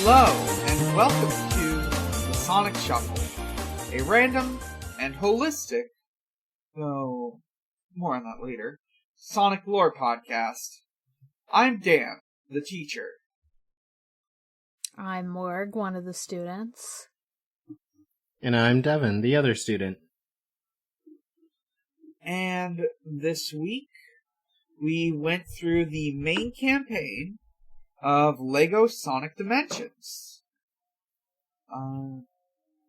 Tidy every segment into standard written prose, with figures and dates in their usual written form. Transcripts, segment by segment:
Hello, and welcome to the Sonic Shuffle, a random and holistic, though more on that later, Sonic lore podcast. I'm Dan, the teacher. I'm Morg, one of the students. And I'm Devon, the other student. And this week, we went through the main campaign of LEGO Sonic Dimensions.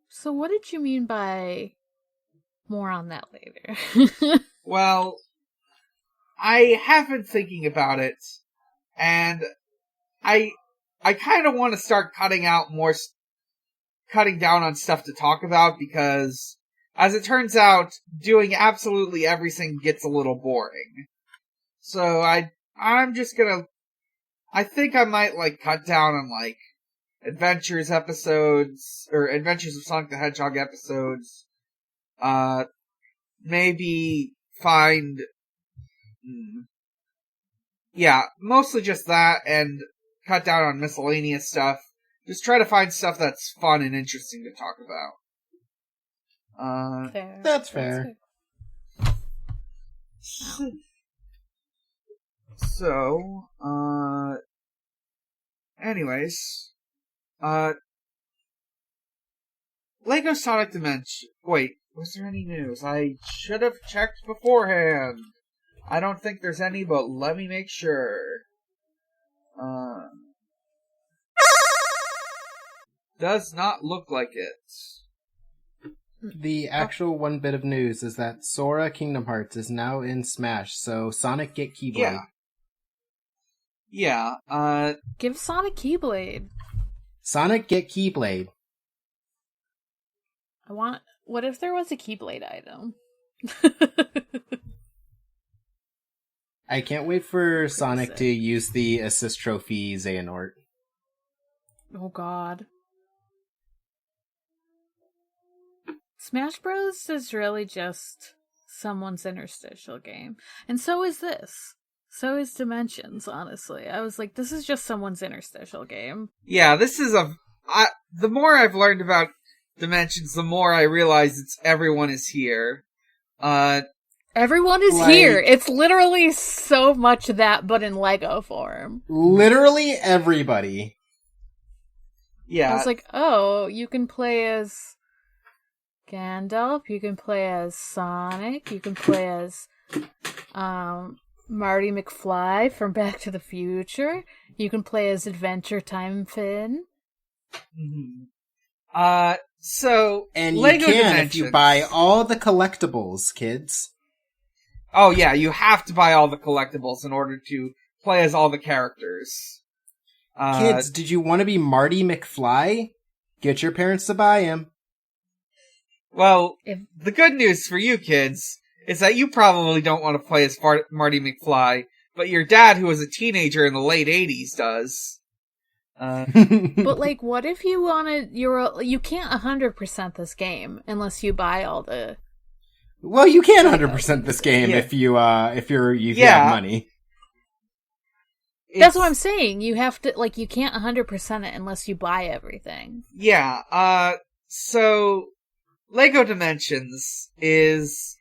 So what did you mean by more on that later? Well, I have been thinking about it, and I kind of want to start cutting down on stuff to talk about, because, as it turns out, doing absolutely everything gets a little boring. So I'm just gonna, I think I might, cut down on, Adventures episodes, or Adventures of Sonic the Hedgehog episodes. Maybe find, mostly just that, and cut down on miscellaneous stuff. Just try to find stuff that's fun and interesting to talk about. Fair. That's fair. So, anyways, LEGO Sonic Dimensions. Wait, was there any news? I should have checked beforehand. I don't think there's any, but let me make sure. Does not look like it. The actual one bit of news is that Sora Kingdom Hearts is now in Smash, so Sonic get Keyblade. Yeah, Give Sonic Keyblade. Sonic get Keyblade. What if there was a Keyblade item? I can't wait for Sonic to use the assist trophy Xehanort. Oh god. Smash Bros. Is really just someone's interstitial game. And so is this. So is Dimensions, honestly. I was like, this is just someone's interstitial game. Yeah, this is the more I've learned about Dimensions, the more I realize everyone is here. Everyone is here. It's literally so much that, but in Lego form. Literally everybody. Yeah. I was like, oh, you can play as Gandalf, you can play as Sonic, you can play as Marty McFly from Back to the Future, you can play as Adventure Time Finn. Mm-hmm. So, and LEGO you can Dimensions. If you buy all the collectibles, kids. Oh yeah, you have to buy all the collectibles in order to play as all the characters. Kids, did you want to be Marty McFly? Get your parents to buy him. Well, the good news for you kids is that you probably don't want to play as Marty McFly, but your dad, who was a teenager in the late 80s, does. But, what if you wanted... You can't 100% this game unless you buy all the... Well, you can 100% this game if you have money. That's what I'm saying. You have to, you can't 100% it unless you buy everything. Yeah, so... LEGO Dimensions is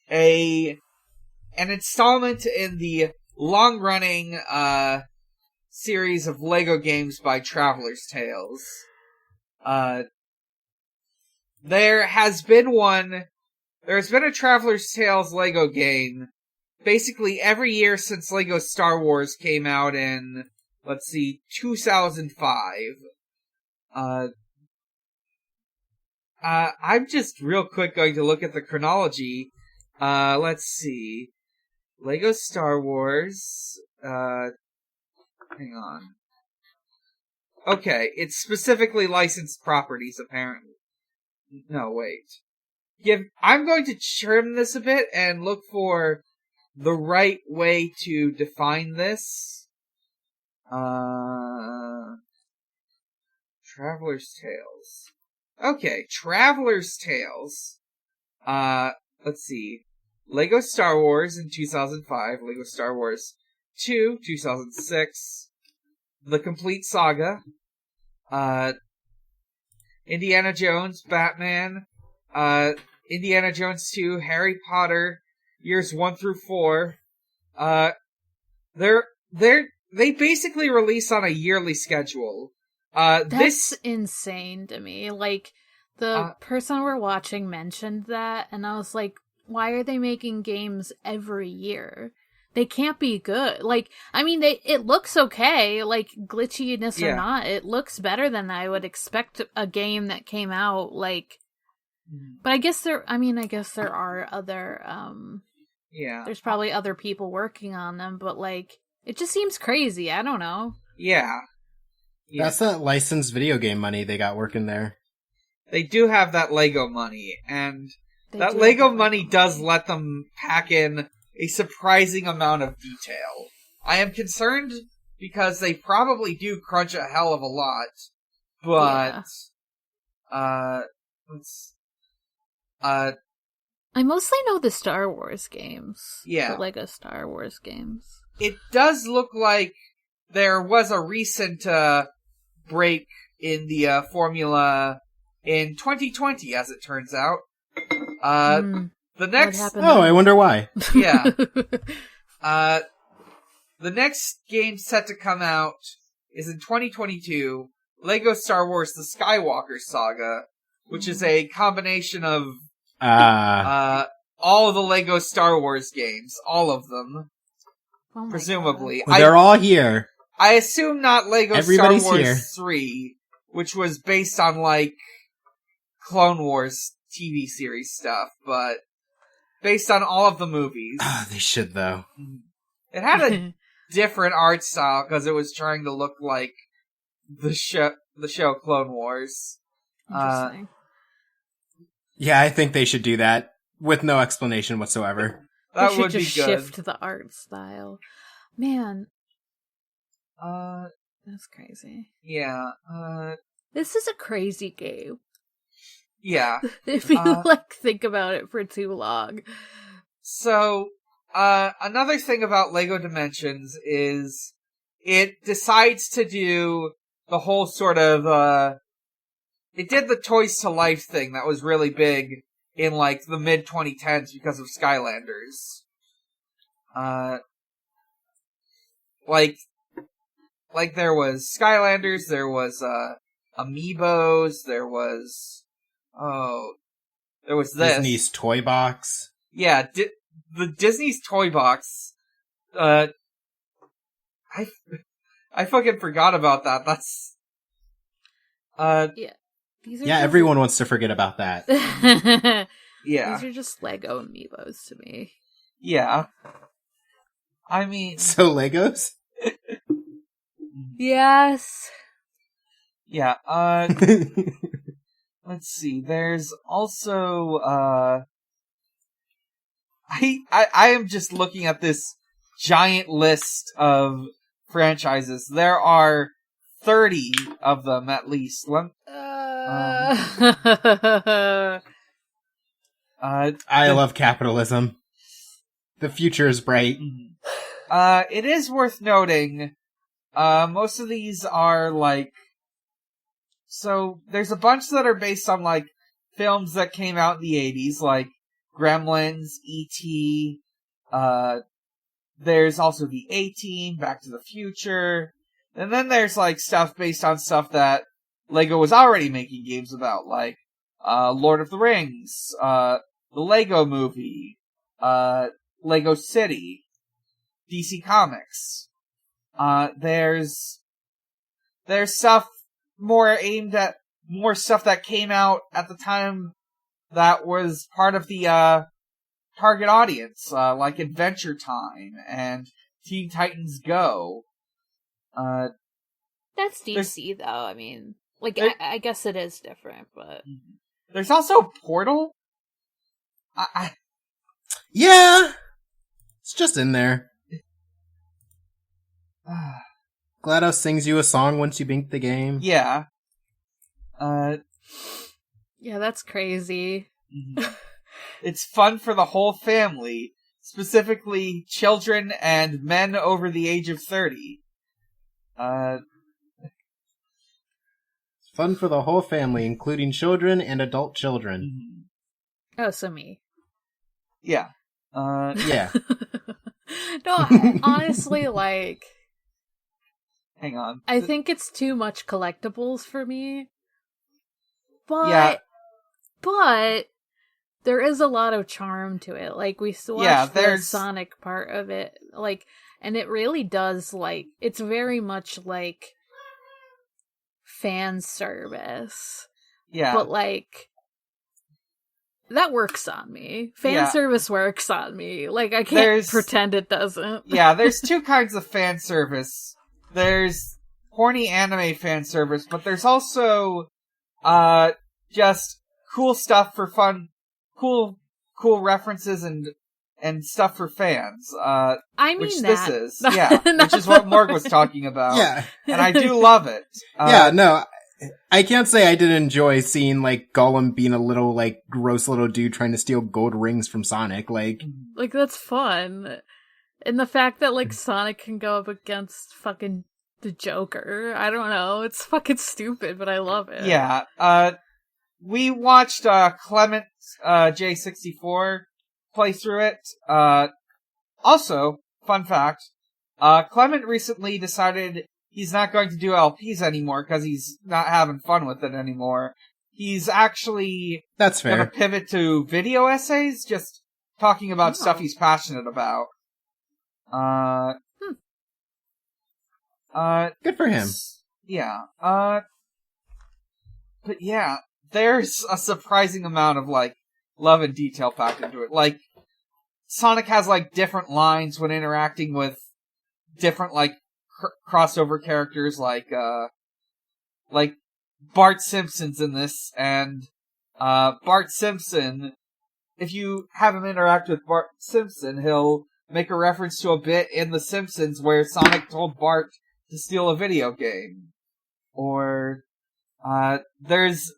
an installment in the long-running, series of LEGO games by Traveler's Tales. There has been a Traveler's Tales LEGO game basically every year since LEGO Star Wars came out in, 2005. I'm just real quick going to look at the chronology. Let's see. LEGO Star Wars, hang on. Okay, it's specifically licensed properties, apparently. No, wait. I'm going to trim this a bit and look for the right way to define this. Traveler's Tales. Okay, Traveler's Tales. Let's see. LEGO Star Wars in 2005, LEGO Star Wars 2, 2006, The Complete Saga, Indiana Jones, Batman, Indiana Jones 2, Harry Potter, years 1 through 4. They basically release on a yearly schedule. That's insane to me. Like, the person we're watching mentioned that, and I was like, why are they making games every year? They can't be good. Like, I mean, it looks okay, like, glitchiness or not, it looks better than I would expect a game that came out, like, but I guess there are other, there's probably other people working on them, but, like, it just seems crazy, I don't know. Yeah. That's that licensed video game money they got working there. They do have that Lego money, and that Lego money does let them pack in a surprising amount of detail. I am concerned because they probably do crunch a hell of a lot, but I mostly know the Star Wars games. Yeah. The Lego Star Wars games. It does look like there was a recent break in the formula in 2020, as it turns out. The next... Oh, I wonder why. Yeah. The next game set to come out is in 2022, Lego Star Wars The Skywalker Saga, which is a combination of all of the Lego Star Wars games. All of them. Oh, presumably. Well, they're all here. I assume not Lego Everybody's Star Wars here. 3, which was based on, like, Clone Wars TV series stuff, but based on all of the movies. They should, though. It had a different art style, because it was trying to look like the show Clone Wars. Interesting. Yeah, I think they should do that, with no explanation whatsoever. That they should would just be good. shift the art style. Man. That's crazy. Yeah, This is a crazy game. Yeah. If you, think about it for too long. So, another thing about LEGO Dimensions is it decides to do the whole sort of, it did the Toys to Life thing that was really big in, like, the mid-2010s because of Skylanders. Like there was Skylanders, there was, Amiibos, there was this. Disney's Toy Box. Yeah, the Disney's Toy Box. I fucking forgot about that. That's... Yeah. Everyone wants to forget about that. Yeah. These are just Lego Amiibos to me. Yeah. I mean... So Legos? Yes. Yeah, let's see, there's also, I am just looking at this giant list of franchises. There are 30 of them, at least. I love capitalism. The future is bright. It is worth noting, most of these are, like, so there's a bunch that are based on, like, films that came out in the 80s, like Gremlins, E.T., there's also the A-Team, Back to the Future, and then there's, like, stuff based on stuff that LEGO was already making games about, like, Lord of the Rings, the Lego Movie, Lego City, DC Comics. There's stuff more aimed at more stuff that came out at the time that was part of the target audience, like Adventure Time and Teen Titans Go. That's DC, though. I mean, like, I guess it is different, but there's also Portal. Yeah, it's just in there. GLaDOS sings you a song once you beat the game. Yeah. Yeah, that's crazy. It's fun for the whole family, specifically children and men over the age of 30. Fun for the whole family, including children and adult children. Mhm. Oh, so me. Yeah. Yeah. No, honestly, like, Hang on. I think it's too much collectibles for me. Yeah. But there is a lot of charm to it. Like, we watched the Sonic part of it, like, and it really does, like, it's very much like fan service. Yeah. But, like, that works on me. Fan service works on me. Like, I can't pretend it doesn't. Yeah, there's two kinds of fan service. There's horny anime fan service, but there's also, just cool stuff for fun, cool references and stuff for fans. I mean which that. This is, yeah, which is what Morg was talking about. Yeah. And I do love it. Yeah, no, I can't say I didn't enjoy seeing, like, Gollum being a little, like, gross little dude trying to steal gold rings from Sonic, like... Like, that's fun. And the fact that, like, Sonic can go up against fucking the Joker, I don't know, it's fucking stupid, but I love it. Yeah, we watched, Clement, J64 play through it. Also, fun fact, Clement recently decided he's not going to do LPs anymore because he's not having fun with it anymore. He's actually That's fair. gonna pivot to video essays, just talking about stuff he's passionate about. Good for him. Yeah. But yeah, there's a surprising amount of, like, love and detail packed into it. Like, Sonic has, like, different lines when interacting with different, like, crossover characters, like Bart Simpson's in this, and, Bart Simpson, if you have him interact with Bart Simpson, he'll make a reference to a bit in The Simpsons where Sonic told Bart to steal a video game. Or, there's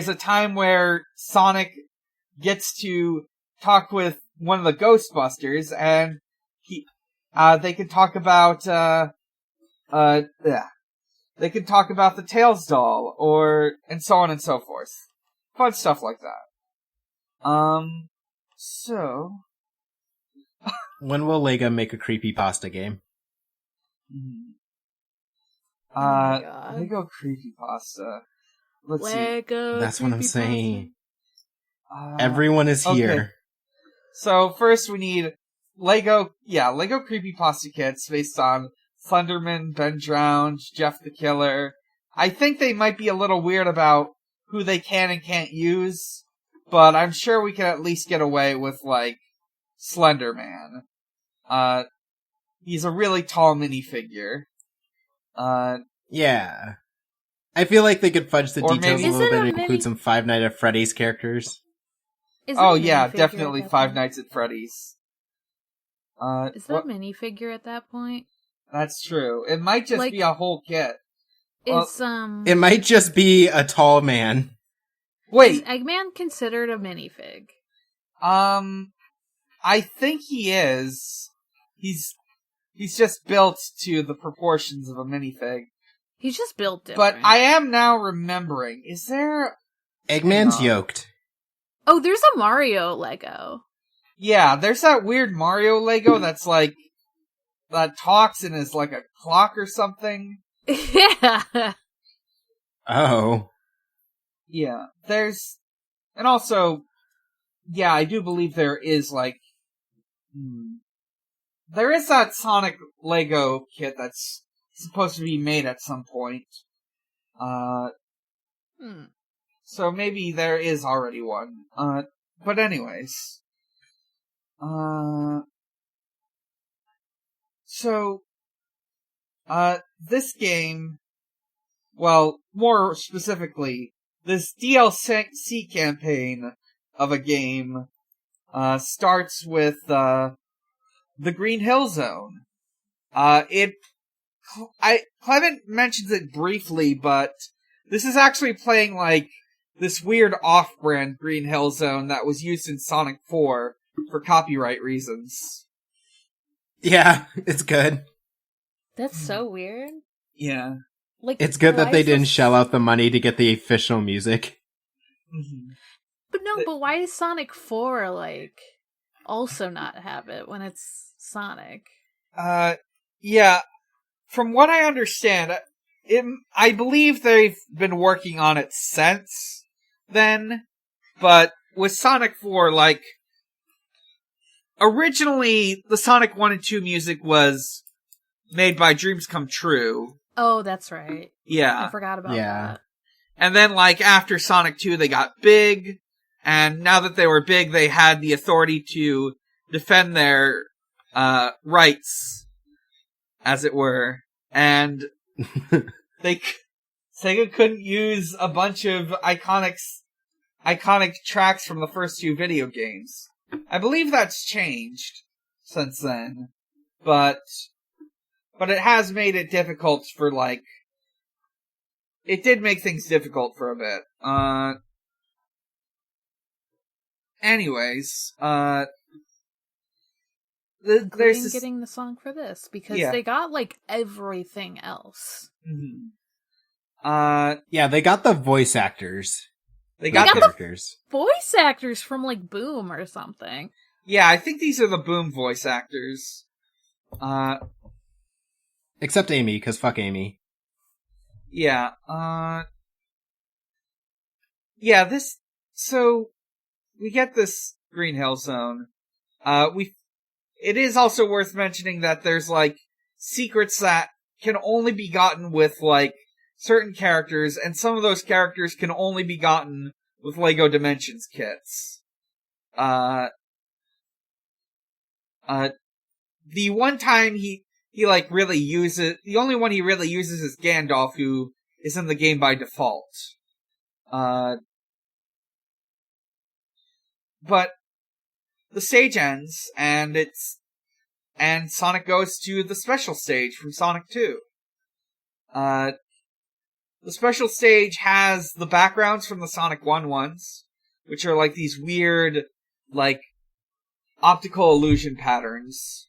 a time where Sonic gets to talk with one of the Ghostbusters, and they can talk about, they can talk about the Tails doll, and so on and so forth. Fun stuff like that. So... When will Lego make a creepypasta game? Oh my God. Lego creepypasta. Let's see. Lego That's what I'm saying. Uh, Everyone is okay. here. So first we need Lego creepypasta kits based on Thunderman, Ben Drowned, Jeff the Killer. I think they might be a little weird about who they can and can't use, but I'm sure we can at least get away with, like, Slender Man. He's a really tall minifigure. Yeah. I feel like they could fudge the Or details maybe- a little Is it bit a and include some Five Nights at Freddy's characters. Is it Oh a yeah, minifigure definitely at that Five point? Nights at Freddy's. Is that a minifigure at that point? That's true. It might just Like- be a whole kit. Well, Is It might just be a tall man. is Wait, Eggman considered a minifig? I think he is. He's just built to the proportions of a minifig. He's just built different. But I am now remembering, is there... Eggman's No. yoked. Oh, there's a Mario Lego. Yeah, there's that weird Mario Lego that's like... that talks and is like a clock or something. Yeah. Oh. Yeah, there's... And also... Yeah, I do believe there is, like... There is that Sonic Lego kit that's supposed to be made at some point. So maybe there is already one. But anyways. So, this game, well, more specifically, this DLC campaign of a game, starts with, the Green Hill Zone. Clement mentions it briefly, but this is actually playing, like, this weird off-brand Green Hill Zone that was used in Sonic 4 for copyright reasons. Yeah, it's good. That's so weird. Yeah. Like, It's good that why they is didn't this- shell out the money to get the official music. But no, but why does Sonic 4, like, also not have it when it's Sonic? Yeah. From what I understand, I believe they've been working on it since then, but with Sonic 4, like, originally, the Sonic 1 and 2 music was made by Dreams Come True. Oh, that's right. Yeah. I forgot about Yeah. that. And then, like, after Sonic 2, they got big, and now that they were big, they had the authority to defend their, rights, as it were, and Sega couldn't use a bunch of iconic tracks from the first two video games. I believe that's changed since then, but it has made it difficult for, like, it did make things difficult for a bit. Anyways, there's Including this... getting the song for this, because Yeah. they got, like, everything else. Mhm. Yeah, they got the voice actors. They got got the- characters. Voice actors from, like, Boom or something. Yeah, I think these are the Boom voice actors. Except Amy, because fuck Amy. Yeah, yeah, so, we get this Green Hill Zone. It is also worth mentioning that there's, like, secrets that can only be gotten with, like, certain characters, and some of those characters can only be gotten with LEGO Dimensions kits. The one time he like really uses, the only one he really uses is Gandalf, who is in the game by default. But the stage ends, and Sonic goes to the special stage from Sonic 2. The special stage has the backgrounds from the Sonic 1 ones, which are like these weird, like, optical illusion patterns.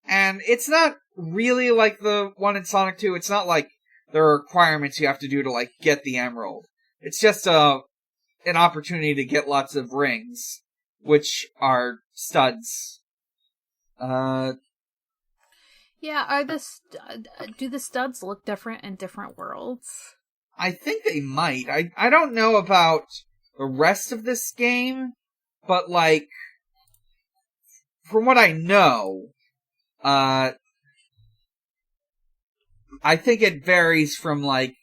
And it's not really like the one in Sonic 2. It's not like there are requirements you have to do to, like, get the emerald. It's just an opportunity to get lots of rings, which are studs. Yeah, do the studs look different in different worlds? I think they might. I don't know about the rest of this game, but, like, from what I know, I think it varies from, like,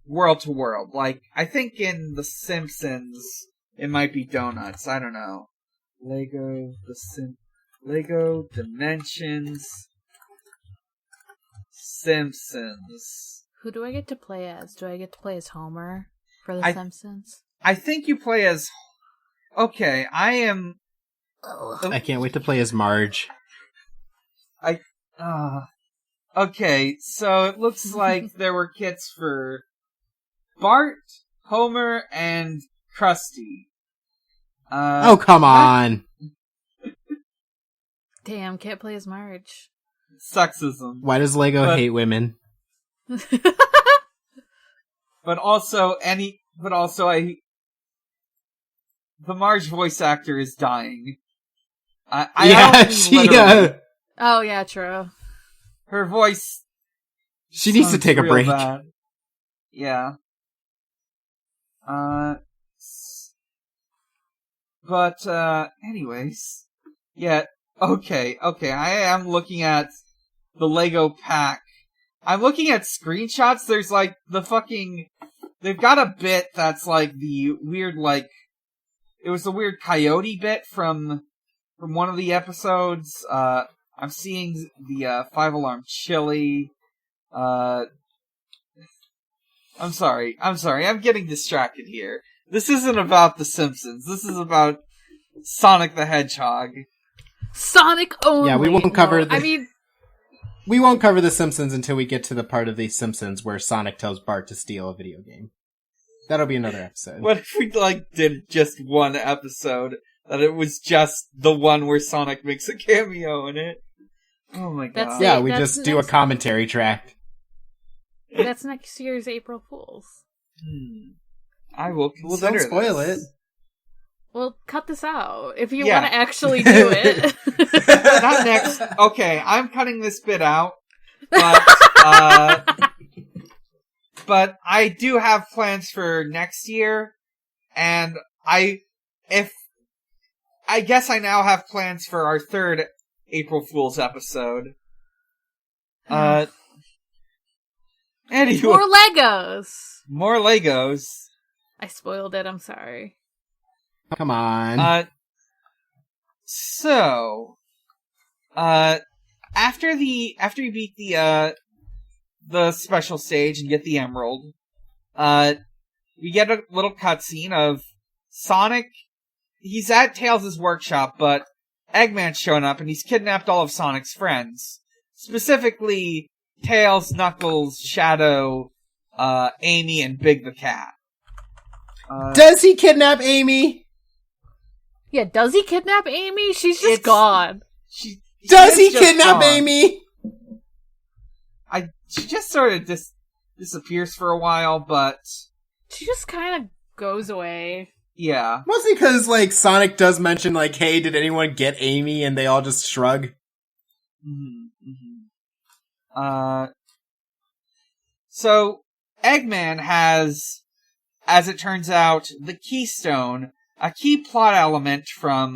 world to world. Like, I think in The Simpsons, it might be donuts. I don't know. Lego Dimensions, Simpsons. Who do I get to play as? Do I get to play as Homer for The Simpsons? I think you play as... Okay, I am... I can't wait to play as Marge. Okay, so it looks like there were kits for Bart, Homer, and Krusty. Oh, come on! Damn, can't play as Marge. Sexism. Why does Lego But- hate women? But also, the Marge voice actor is dying. I Yeah, don't mean she, literally. Oh, yeah, true. Her voice she needs to sounds take a real break. bad. Yeah. But, anyways. Yeah, okay, I am looking at the Lego pack. I'm looking at screenshots, there's like the fucking... They've got a bit that's like the weird, like... It was the weird coyote bit from one of the episodes. I'm seeing the 5-alarm chili. I'm sorry, I'm getting distracted here. This isn't about The Simpsons, this is about Sonic the Hedgehog. Sonic only! Yeah, we won't cover No, the- I mean, We won't cover The Simpsons until we get to the part of The Simpsons where Sonic tells Bart to steal a video game. That'll be another episode. What if we, like, did just one episode, that it was just the one where Sonic makes a cameo in it? Oh my That's god. Yeah, we that's just do a next- commentary track. That's next year's April Fools. I will Well, consider don't spoil this. it. Well, cut this out if you Yeah. want to actually do it. Not next. Okay, I'm cutting this bit out. But, but I do have plans for next year. And I guess I now have plans for our third April Fool's episode. Anyway. More Legos. More Legos. I spoiled it. I'm sorry. Come on. So, after you beat the special stage and get the emerald, we get a little cutscene of Sonic. He's at Tails' workshop, but Eggman's shown up and he's kidnapped all of Sonic's friends. Specifically, Tails, Knuckles, Shadow, Amy, and Big the Cat. Does he kidnap Amy? Yeah, does he kidnap Amy? She's just gone. Does he kidnap Amy? She just sort of disappears for a while, but She just kind of goes away. yeah. Mostly because, like, Sonic does mention, like, hey, did anyone get Amy? And they all just shrug. So, Eggman has, as it turns out, the Keystone, a key plot element from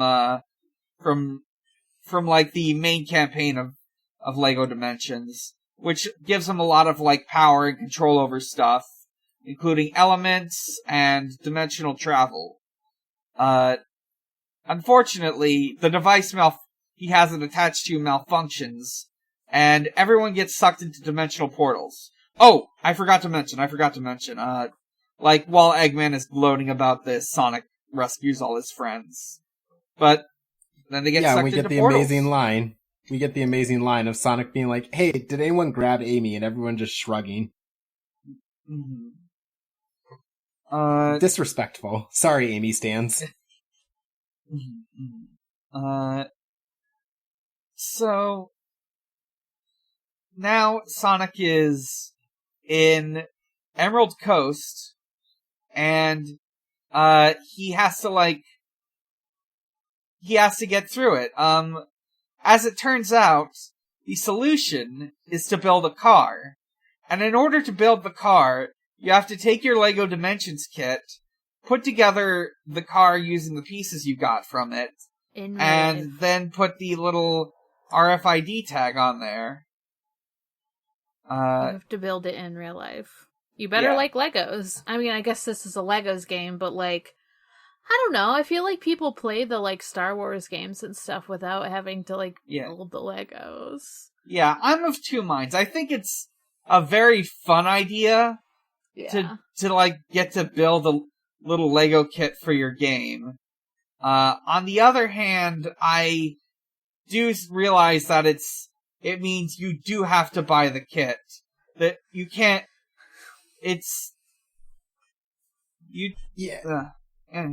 like, the main campaign of LEGO Dimensions, which gives him a lot of, like, power and control over stuff, including elements and dimensional travel. Unfortunately, the device he has it attached to malfunctions, and everyone gets sucked into dimensional portals. Oh, I forgot to mention, like, while Eggman is gloating about this, Sonic rescues all his friends. But then they get sucked we into get the portals. amazing line. We get the amazing line of Sonic being like, hey, did anyone grab Amy? And everyone just shrugging. Disrespectful. Sorry, Amy stands. So, now Sonic is in Emerald Coast, and, he has to get through it. As it turns out, the solution is to build a car. And in order to build the car, you have to take your LEGO Dimensions kit, put together the car using the pieces you got from it, and then put the little RFID tag on there. You have to build it in real life. You better like Legos. I mean, I guess this is a Legos game, but, like, I don't know. I feel like people play the, like, Star Wars games and stuff without having to, like, build the Legos. Yeah, I'm of two minds. I think it's a very fun idea to like, get to build a little Lego kit for your game. On the other hand, I do realize that it means you do have to buy the kit. That you can't,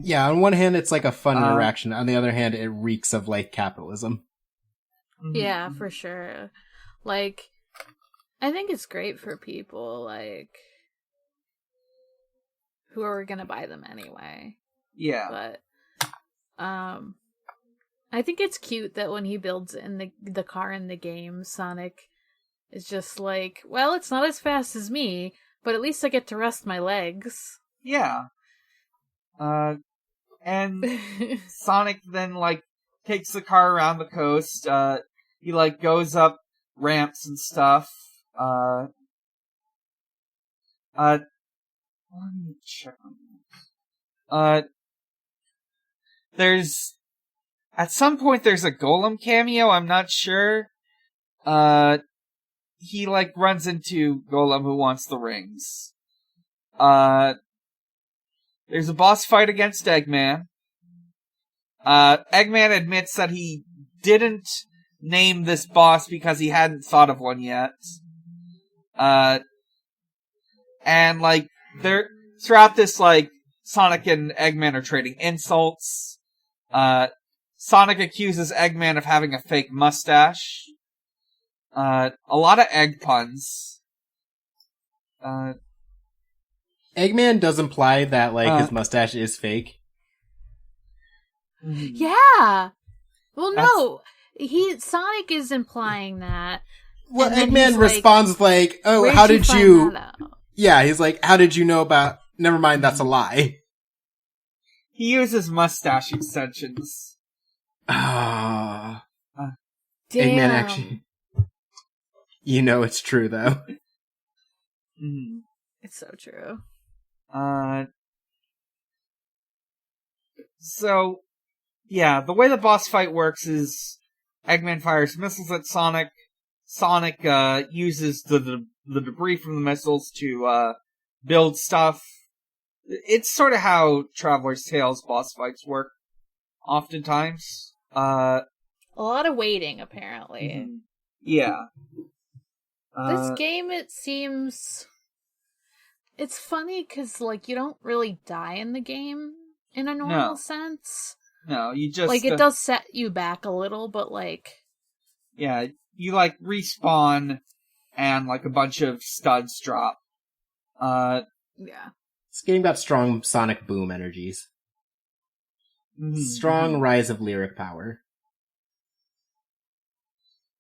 Yeah, on one hand, it's like a fun interaction. On the other hand, it reeks of, like, capitalism. Yeah, for sure. Like, I think it's great for people, like, who are gonna buy them anyway. Yeah. But, I think it's cute that when he builds in the car in the game, Sonic is just like, well, it's not as fast as me, but at least I get to rest my legs. Yeah. And Sonic then, like, takes the car around the coast. He, like, goes up ramps and stuff. Let me check on that. At some point there's a Golem cameo, I'm not sure. He, like, runs into Golem who wants the rings. There's a boss fight against Eggman. Eggman admits that he didn't name this boss because he hadn't thought of one yet. And, like, throughout this, like, Sonic and Eggman are trading insults. Sonic accuses Eggman of having a fake mustache. A lot of egg puns. Eggman does imply that, his mustache is fake. Yeah! Well, no! Sonic is implying that. Well, Eggman responds oh, how did you... Yeah, he's like, how did you know about... Never mind, that's a lie. He uses mustache extensions. Ah. Damn. Eggman actually... You know it's true, though. It's so true. So, yeah, the way the boss fight works is Eggman fires missiles at Sonic. Sonic uses the debris from the missiles to build stuff. It's sort of how Traveler's Tales boss fights work, oftentimes. A lot of waiting, apparently. Yeah. This game, it seems... It's funny, because, you don't really die in the game in a normal sense. No, you just... it does set you back a little, but, Yeah, you, respawn, and, a bunch of studs drop. Yeah. This game got strong Sonic Boom energies. Strong Rise of Lyric power.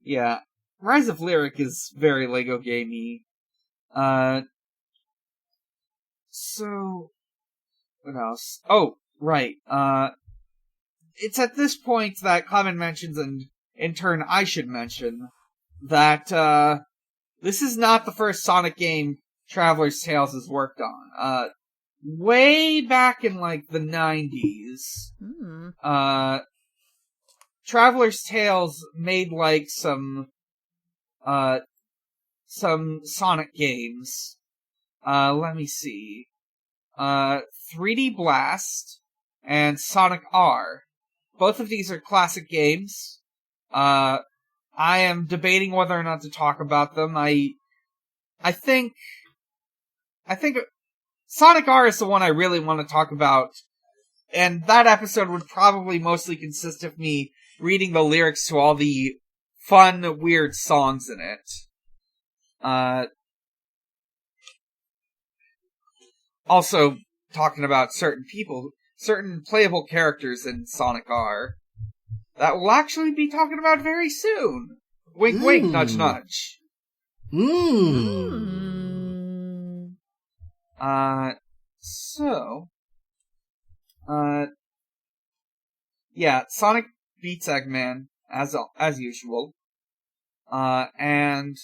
Yeah. Rise of Lyric is very Lego gamey. So, what else? Oh, right. It's at this point that Common mentions, and in turn I should mention, that, this is not the first Sonic game Traveler's Tales has worked on. Way back in, the 90s, Traveler's Tales made, some Sonic games. Let me see. 3D Blast and Sonic R. Both of these are classic games. I am debating whether or not to talk about them. I think Sonic R is the one I really want to talk about, and that episode would probably mostly consist of me reading the lyrics to all the fun, weird songs in it. Also, talking about certain playable characters in Sonic R that we'll actually be talking about very soon. Wink, wink, nudge, nudge. Yeah, Sonic beats Eggman as usual. Snooping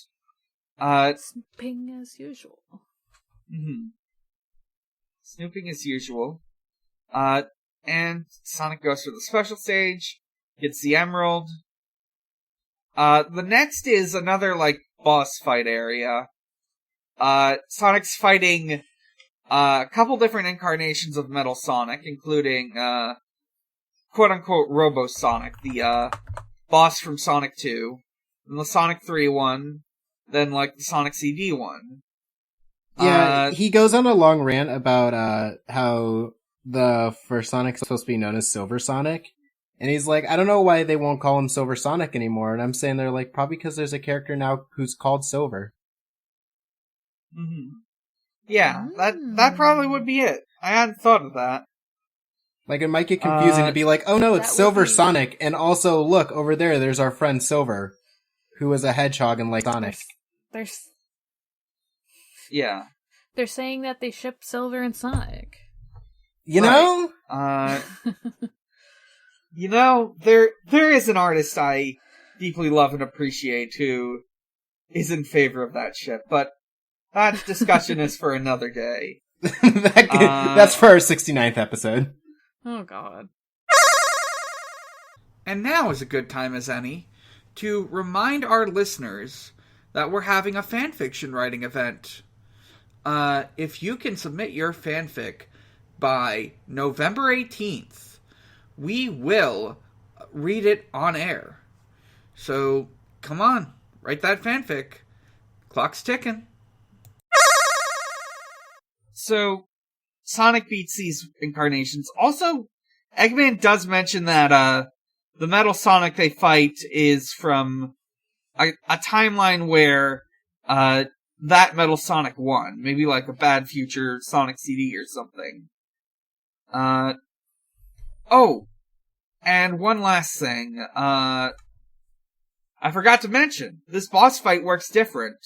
as usual. Snooping as usual. And Sonic goes for the special stage, gets the emerald. The next is another, boss fight area. Sonic's fighting a couple different incarnations of Metal Sonic, including, quote-unquote Robo-Sonic, the, boss from Sonic 2, and the Sonic 3 one, then, the Sonic CD one. Yeah, he goes on a long rant about, how the first Sonic is supposed to be known as Silver Sonic. And he's like, I don't know why they won't call him Silver Sonic anymore. And I'm saying they're probably because there's a character now who's called Silver. Yeah, that probably would be it. I hadn't thought of that. It might get confusing to be oh no, it's Silver Sonic. And also, look, over there's our friend Silver, who is a hedgehog and Sonic. Yeah. They're saying that they ship Silver and Sonic. You know? There is an artist I deeply love and appreciate who is in favor of that ship, but that discussion is for another day. That's for our 69th episode. Oh, God. And now is a good time as any to remind our listeners that we're having a fanfiction writing event. If you can submit your fanfic by November 18th, we will read it on air. So, come on, write that fanfic. Clock's ticking. So, Sonic beats these incarnations. Also, Eggman does mention that, the Metal Sonic they fight is from, a timeline where that Metal Sonic won. Maybe like a bad future Sonic CD or something. Oh, and one last thing. I forgot to mention, this boss fight works different.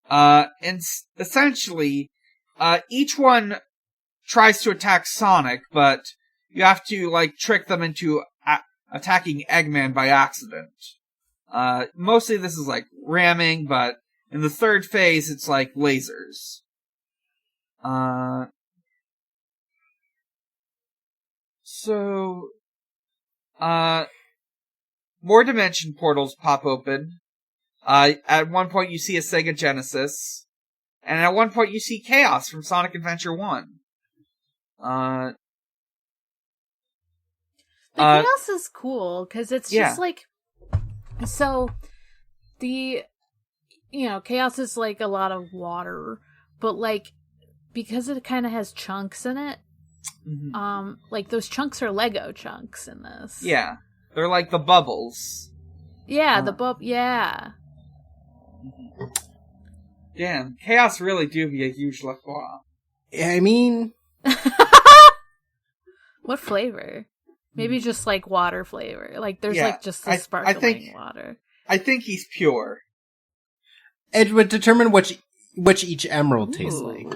And essentially, each one tries to attack Sonic, but you have to, like, trick them into attacking Eggman by accident. Mostly this is, like, ramming, but in the third phase, it's, like, lasers. More dimension portals pop open. At one point you see a Sega Genesis, and at one point you see Chaoix from Sonic Adventure 1. The Chaoix is cool, because it's just like... So, Chaoix is like a lot of water, but like, because it kind of has chunks in it, like those chunks are Lego chunks in this. Yeah. They're like the bubbles. Yeah, Damn, Chaoix really do be a huge LaCroix. I mean... What flavor? Maybe just like water flavor. Like there's like just the sparkling water. I think he's pure. It would determine which each emerald tastes like.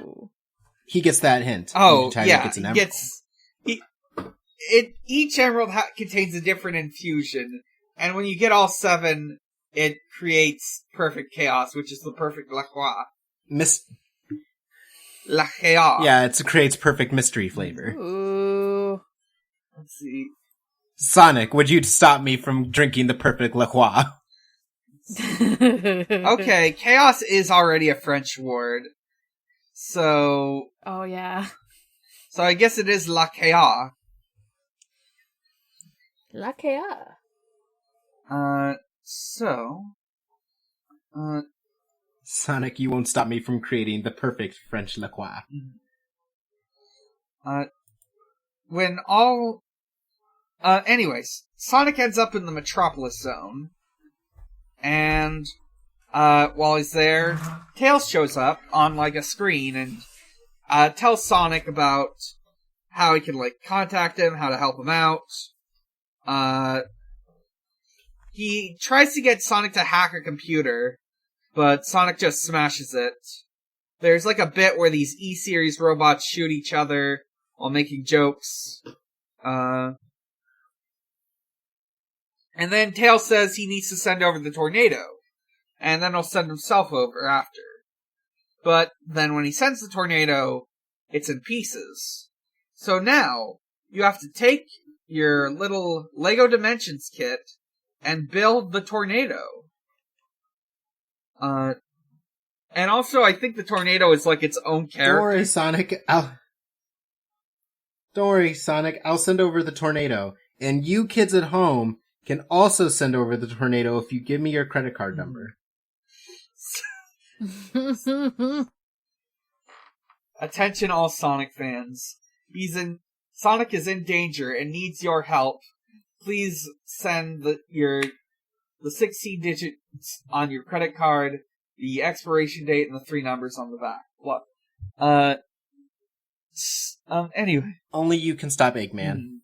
He gets that hint. Oh, yeah. Each emerald contains a different infusion, and when you get all 7, it creates perfect chaos, which is the perfect LaCroix. LaCroix. Yeah, it creates perfect mystery flavor. Ooh. Let's see. Sonic, would you stop me from drinking the perfect LaCroix? Okay, chaos is already a French word. So... Oh, yeah. So I guess it is LaCroix. LaCroix. Sonic, you won't stop me from creating the perfect French LaCroix. Anyways, Sonic ends up in the Metropolis Zone, and, while he's there, Tails shows up on, like, a screen, and, tells Sonic about how he can, like, contact him, how to help him out. He tries to get Sonic to hack a computer, but Sonic just smashes it. There's, like, a bit where these E-Series robots shoot each other while making jokes. And then Tails says he needs to send over the tornado, and then he'll send himself over after. But then when he sends the tornado, it's in pieces. So now, you have to take your little Lego Dimensions kit and build the tornado. And also I think the tornado is like its own character. Don't worry, Sonic, I'll send over the tornado. And you kids at home can also send over the tornado if you give me your credit card number. Attention all Sonic fans. Sonic is in danger and needs your help. Please send the 16 digits on your credit card, the expiration date, and the 3 numbers on the back. What? Anyway. Only you can stop Eggman.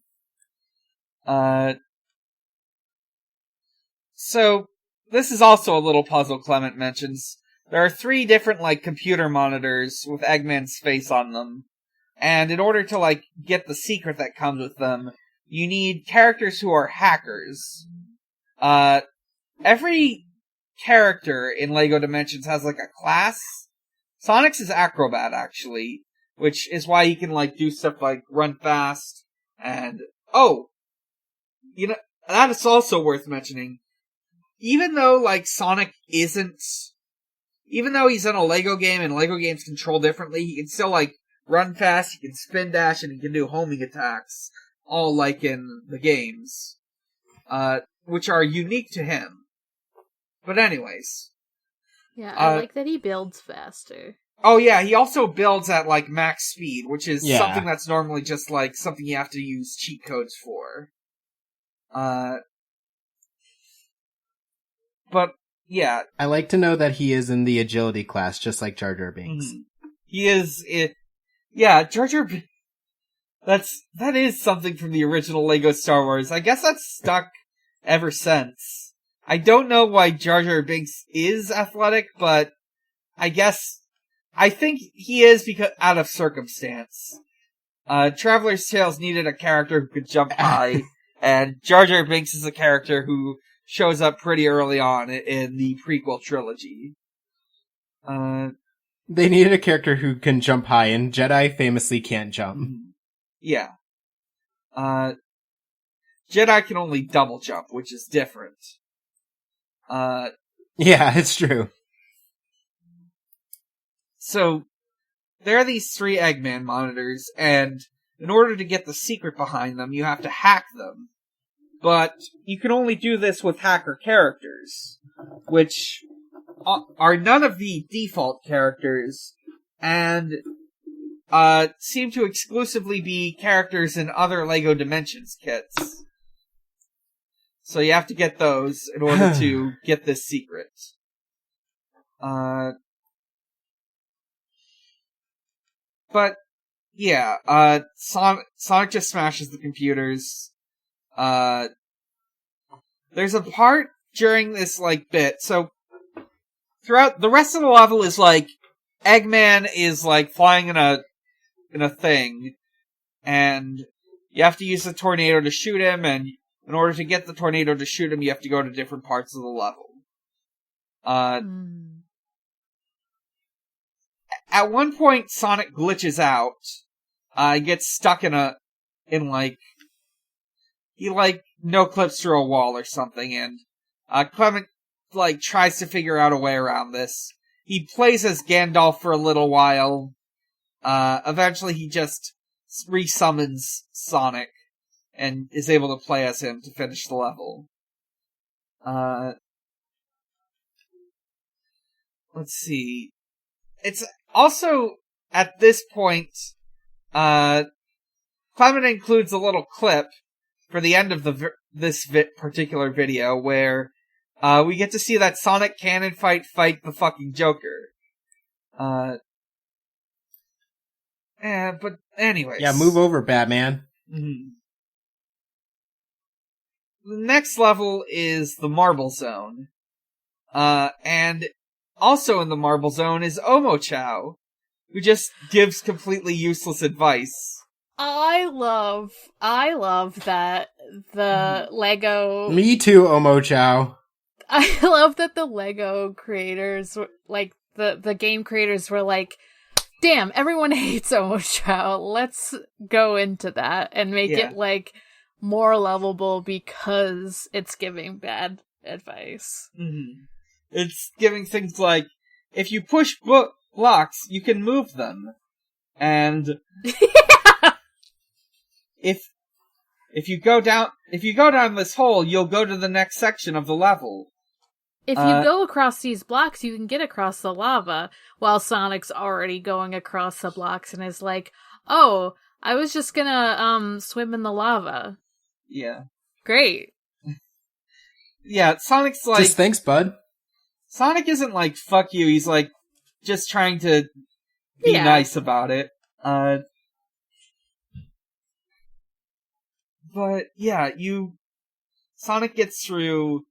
So, this is also a little puzzle Clement mentions. There are 3 different, like, computer monitors with Eggman's face on them. And in order to, like, get the secret that comes with them, you need characters who are hackers. Every character in LEGO Dimensions has, like, a class. Sonic's is Acrobat, actually, which is why he can, like, do stuff like run fast, and... Oh! You know, that is also worth mentioning. Even though, like, Sonic isn't... Even though he's in a LEGO game and LEGO games control differently, he can still, like, run fast, he can spin dash, and he can do homing attacks. All like in the games. Which are unique to him. But anyways. Yeah, I like that he builds faster. Oh yeah, he also builds at, like, max speed, which is something that's normally just, like, something you have to use cheat codes for. But, yeah. I like to know that he is in the agility class, just like Jar Jar Binks. He is it. Yeah, Jar Jar. That is something from the original Lego Star Wars. I guess that's stuck ever since. I don't know why Jar Jar Binks is athletic, but I think he is because out of circumstance. Traveler's Tales needed a character who could jump high, and Jar Jar Binks is a character who shows up pretty early on in the prequel trilogy. They needed a character who can jump high, and Jedi famously can't jump. Yeah. Jedi can only double jump, which is different. Yeah, it's true. So, there are these 3 Eggman monitors, and in order to get the secret behind them, you have to hack them. But you can only do this with hacker characters, which are none of the default characters, and seem to exclusively be characters in other LEGO Dimensions kits. So you have to get those in order to get this secret. But, yeah, Sonic just smashes the computers. There's a part during this, bit, so throughout, the rest of the level is, Eggman is, flying in a thing, and you have to use the tornado to shoot him, and in order to get the tornado to shoot him, you have to go to different parts of the level. At one point, Sonic glitches out. He gets stuck he no-clips through a wall or something, and, Clement, tries to figure out a way around this. He plays as Gandalf for a little while. Eventually he just resummons Sonic, and is able to play as him to finish the level. Let's see. It's also, at this point, Clement includes a little clip for the end of this particular video where we get to see that Sonic cannon fight the fucking Joker. But anyways. Yeah, move over, Batman. Mm-hmm. The next level is the Marble Zone. And also in the Marble Zone is Omochao, who just gives completely useless advice. I love that the Lego... Me too, Omochao. I love that the Lego creators, the game creators were like, damn, everyone hates Omochao. Let's go into that and make it, more lovable because it's giving bad advice. Mm-hmm. It's giving things like, if you push blocks, you can move them. And... If you go down this hole, you'll go to the next section of the level. If you go across these blocks, you can get across the lava, while Sonic's already going across the blocks and is like, oh, I was just gonna, swim in the lava. Yeah. Great. Yeah, Sonic's like... Just thanks, bud. Sonic isn't like, fuck you, he's like, just trying to be nice about it. But, yeah, Sonic gets through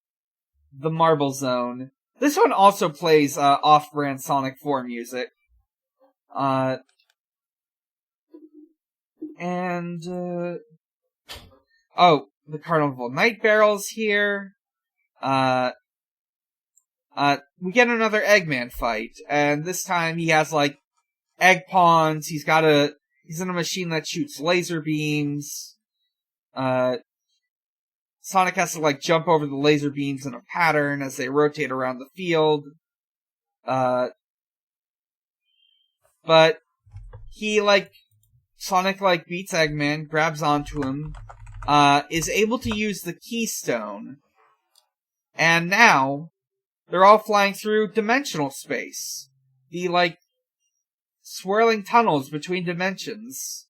the Marble Zone. This one also plays, off-brand Sonic 4 music. The Carnival Night Barrel's here. We get another Eggman fight, and this time he has, egg pawns, he's in a machine that shoots laser beams. Sonic has to, jump over the laser beams in a pattern as they rotate around the field. But he, Sonic, beats Eggman, grabs onto him, is able to use the Keystone. And now, they're all flying through dimensional space. The, swirling tunnels between dimensions.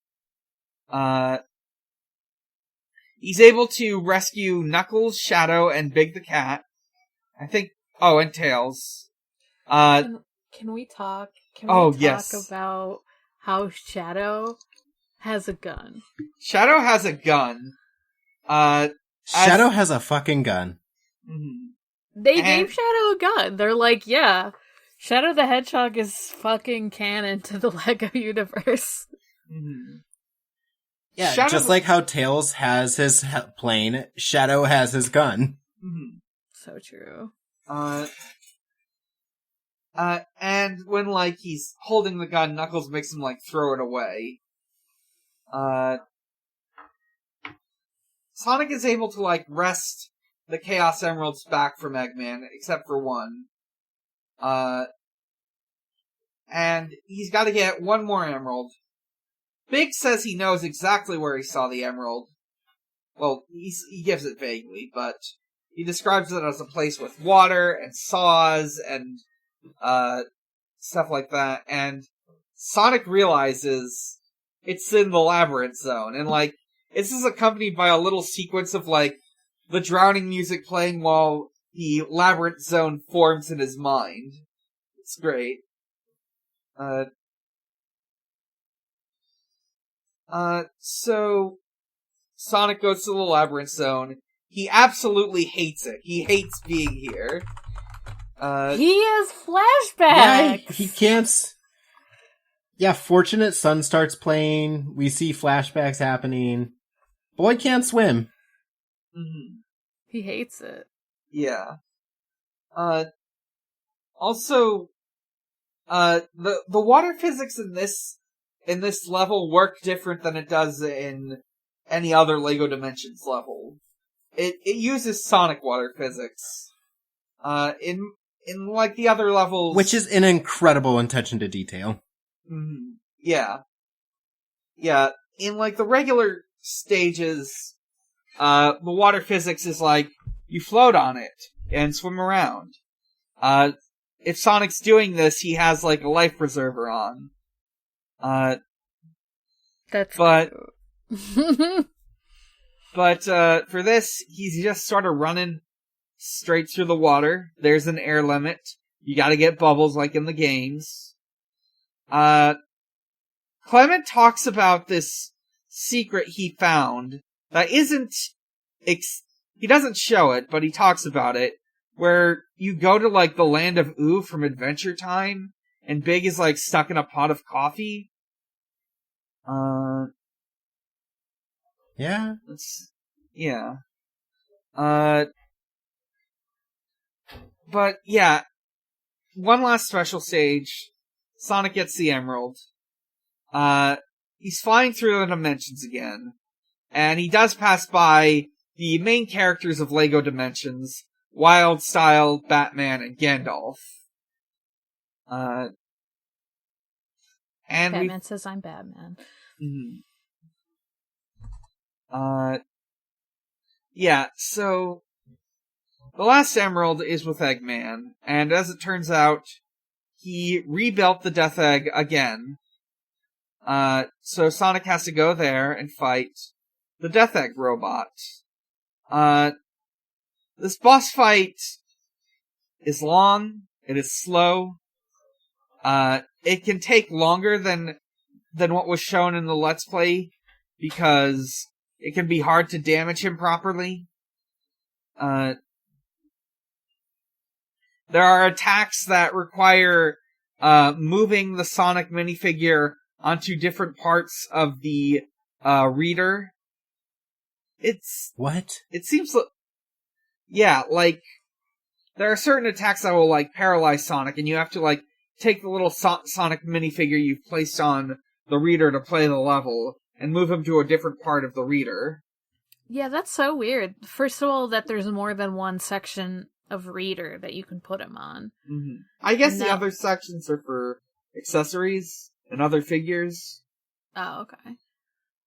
He's able to rescue Knuckles, Shadow, and Big the Cat. I think Oh, and Tails. Can we talk? Can we talk yes. about how Shadow has a gun? Shadow has a gun. Shadow has a fucking gun. They gave Shadow a gun. They're like, yeah, Shadow the Hedgehog is fucking canon to the LEGO universe. Yeah, just like how Tails has his plane, Shadow has his gun. So true. And when, like, he's holding the gun, Knuckles makes him, like, throw it away. Sonic is able to, like, wrest the Chaos Emeralds back from Eggman, except for one. And he's gotta get one more emerald. Big says he knows exactly where he saw the emerald. Well, he gives it vaguely, but he describes it as a place with water and saws and stuff like that. And Sonic realizes it's in the Labyrinth Zone. And, like, this is accompanied by a little sequence of, like, the drowning music playing while the Labyrinth Zone forms in his mind. It's great. So Sonic goes to the Labyrinth Zone. He absolutely hates it. He hates being here. He has flashbacks! Yeah, he can't... Yeah, Fortunate Son starts playing. We see flashbacks happening. Boy can't swim. He hates it. Yeah. Also, the water physics in this level work different than it does in any other LEGO Dimensions level. It uses Sonic water physics. In like the other levels, which is an incredible attention to detail. Yeah. Yeah. In like the regular stages, the water physics is like you float on it and swim around. If Sonic's doing this, he has like a life preserver on. That's but cute. But for this, he's just sort of running straight through the water. There's an air limit. You gotta get bubbles like in the games. Clement talks about this secret he found that isn't... he doesn't show it, but he talks about it, where you go to, like, the land of Ooh from Adventure Time, and Big is, like, stuck in a pot of coffee. Yeah? Yeah. But, yeah. One last special stage. Sonic gets the emerald. He's flying through the dimensions again. And he does pass by the main characters of LEGO Dimensions, Wild Style, Batman, and Gandalf. And Batman says I'm Batman. Yeah, so the last emerald is with Eggman, and as it turns out, he rebuilt the Death Egg again. So Sonic has to go there and fight the Death Egg robot. This boss fight is long, it is slow, it can take longer than what was shown in the Let's Play, because it can be hard to damage him properly. There are attacks that require moving the Sonic minifigure onto different parts of the reader. What? It seems like... Yeah, like, there are certain attacks that will, like, paralyze Sonic, and you have to, like, take the little Sonic minifigure you've placed on the reader to play the level, and move him to a different part of the reader. Yeah, that's so weird. First of all, that there's more than one section of reader that you can put him on. I guess the other sections are for accessories and other figures. Oh, okay.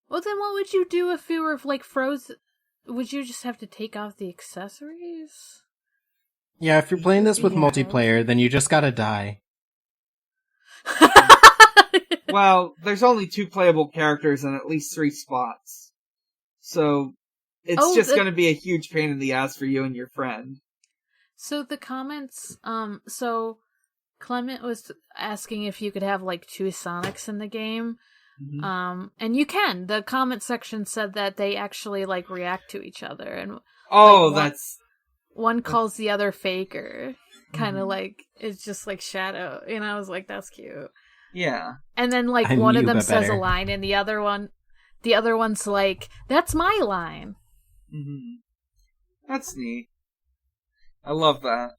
Well, then what would you do if you were, like, frozen? Would you just have to take off the accessories? Yeah, if you're playing this with multiplayer, then you just gotta die. Well, there's only 2 playable characters and at least 3 spots. So, it's just gonna be a huge pain in the ass for you and your friend. So the comments, so Clement was asking if you could have like 2 Sonics in the game. Mm-hmm. And you can. The comment section said that they actually like react to each other, and one calls the other faker, kind of like it's just like Shadow. And I was like, that's cute. Yeah. And then like one of them says a line, and the other one's like, that's my line. Mm-hmm. That's neat. I love that.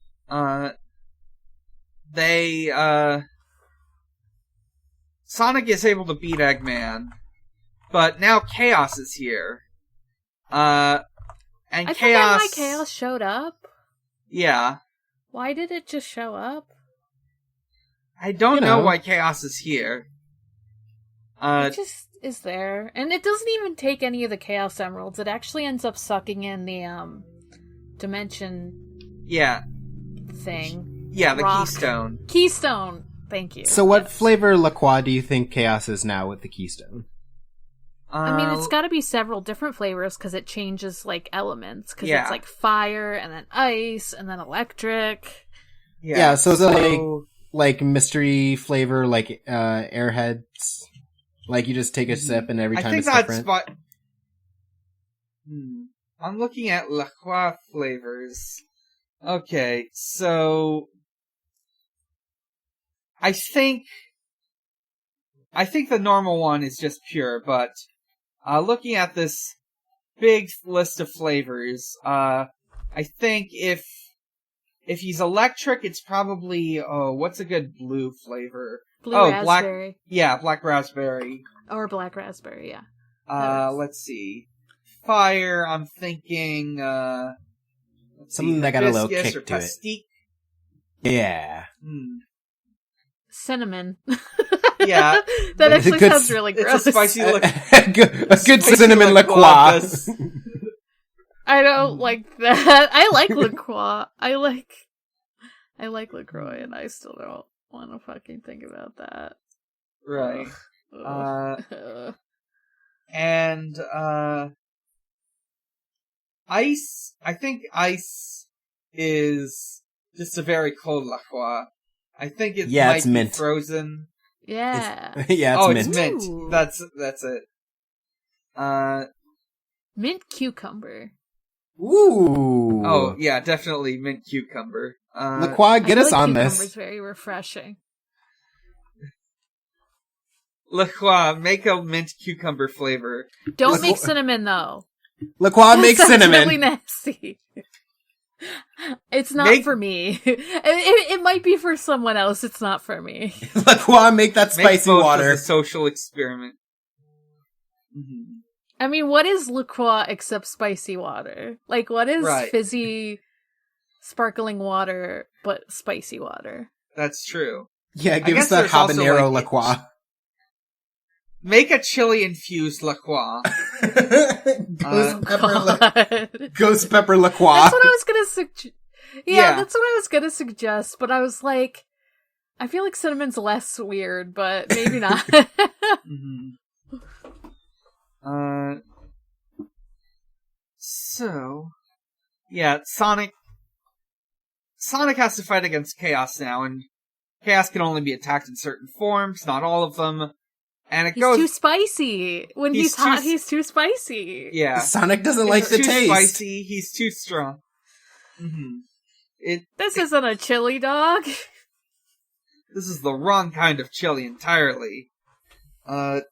Sonic is able to beat Eggman, but now Chaos is here. And I Chaos... forget why Chaos showed up. Yeah. Why did it just show up? I don't know why Chaos is here. It just is there. And it doesn't even take any of the Chaos Emeralds. It actually ends up sucking in the, Dimension... Yeah. Thing. Yeah, the Rock. Keystone. Keystone! Thank you. So what flavor La Croix do you think Chaos is now with the Keystone? I mean, it's got to be several different flavors because it changes, like, elements. Because it's, like, fire, and then ice, and then electric. Yeah, so is it, like mystery flavor, like, Airheads? Like, you just take a sip, and every time it's different? I'm looking at La Croix flavors. Okay, so... I think the normal one is just pure, but looking at this big list of flavors, I think if he's electric, it's probably what's a good blue flavor? Raspberry. Black raspberry. Or black raspberry, yeah. Let's see. Fire, I'm thinking something that got a little kick or to Tastique. It. Yeah. Cinnamon. Yeah. That actually sounds really gross. It's a spicy look. a good cinnamon La Croix. I don't like that. I like La Croix. I like LaCroix, and I still don't want to fucking think about that. Right. And ice. I think ice is just a very cold La Croix. I think it might it's be mint. Yeah. Frozen. It's mint. Ooh. That's it. Mint cucumber. Ooh. Oh yeah, definitely mint cucumber. La Croix, get us on this. Cucumber's very refreshing. La Croix, make a mint cucumber flavor. Don't make cinnamon though. La Croix makes cinnamon. Really nasty. It's not for me. It might be for someone else. It's not for me. La Croix, make that spicy water. As a social experiment. Mm-hmm. I mean, what is La Croix except spicy water? Like, what is fizzy, sparkling water but spicy water? That's true. Yeah, give us that habanero La Croix. Make a chili-infused La Croix. Ghost pepper La Croix. That's what I was gonna suggest. Yeah, that's what I was gonna suggest, but I was like, I feel like cinnamon's less weird, but maybe not. So, yeah, Sonic has to fight against Chaos now, and Chaos can only be attacked in certain forms, not all of them. And he's too spicy. When he's hot, he's too spicy. Yeah. Sonic doesn't like the taste. He's too spicy, he's too strong. This isn't a chili dog. This is the wrong kind of chili entirely. But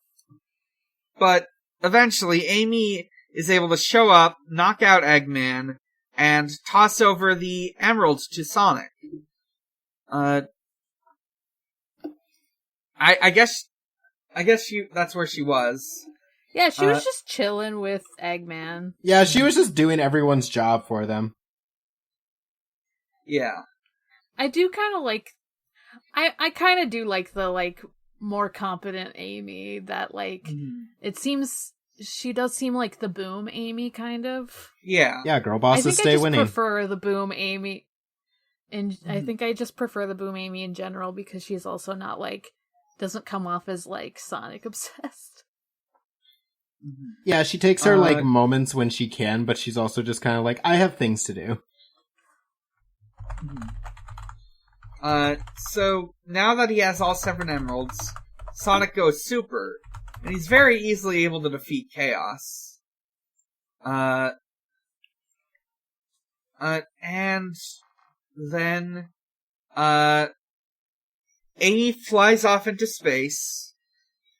eventually, Amy is able to show up, knock out Eggman, and toss over the emeralds to Sonic. I guess that's where she was. Yeah, she was just chilling with Eggman. Yeah, she was just doing everyone's job for them. Yeah. I do kind of like... I kind of do like the, like, more competent Amy that, like, it seems... She does seem like the Boom Amy, kind of. Yeah. Yeah, girl bosses stay winning. I prefer the Boom Amy. And I think I just prefer the Boom Amy in general because she's also not, like... Doesn't come off as, like, Sonic obsessed. Yeah, she takes her, like, moments when she can, but she's also just kind of like, I have things to do. So now that he has all 7 emeralds, Sonic goes super, and he's very easily able to defeat Chaos. And then, Amy flies off into space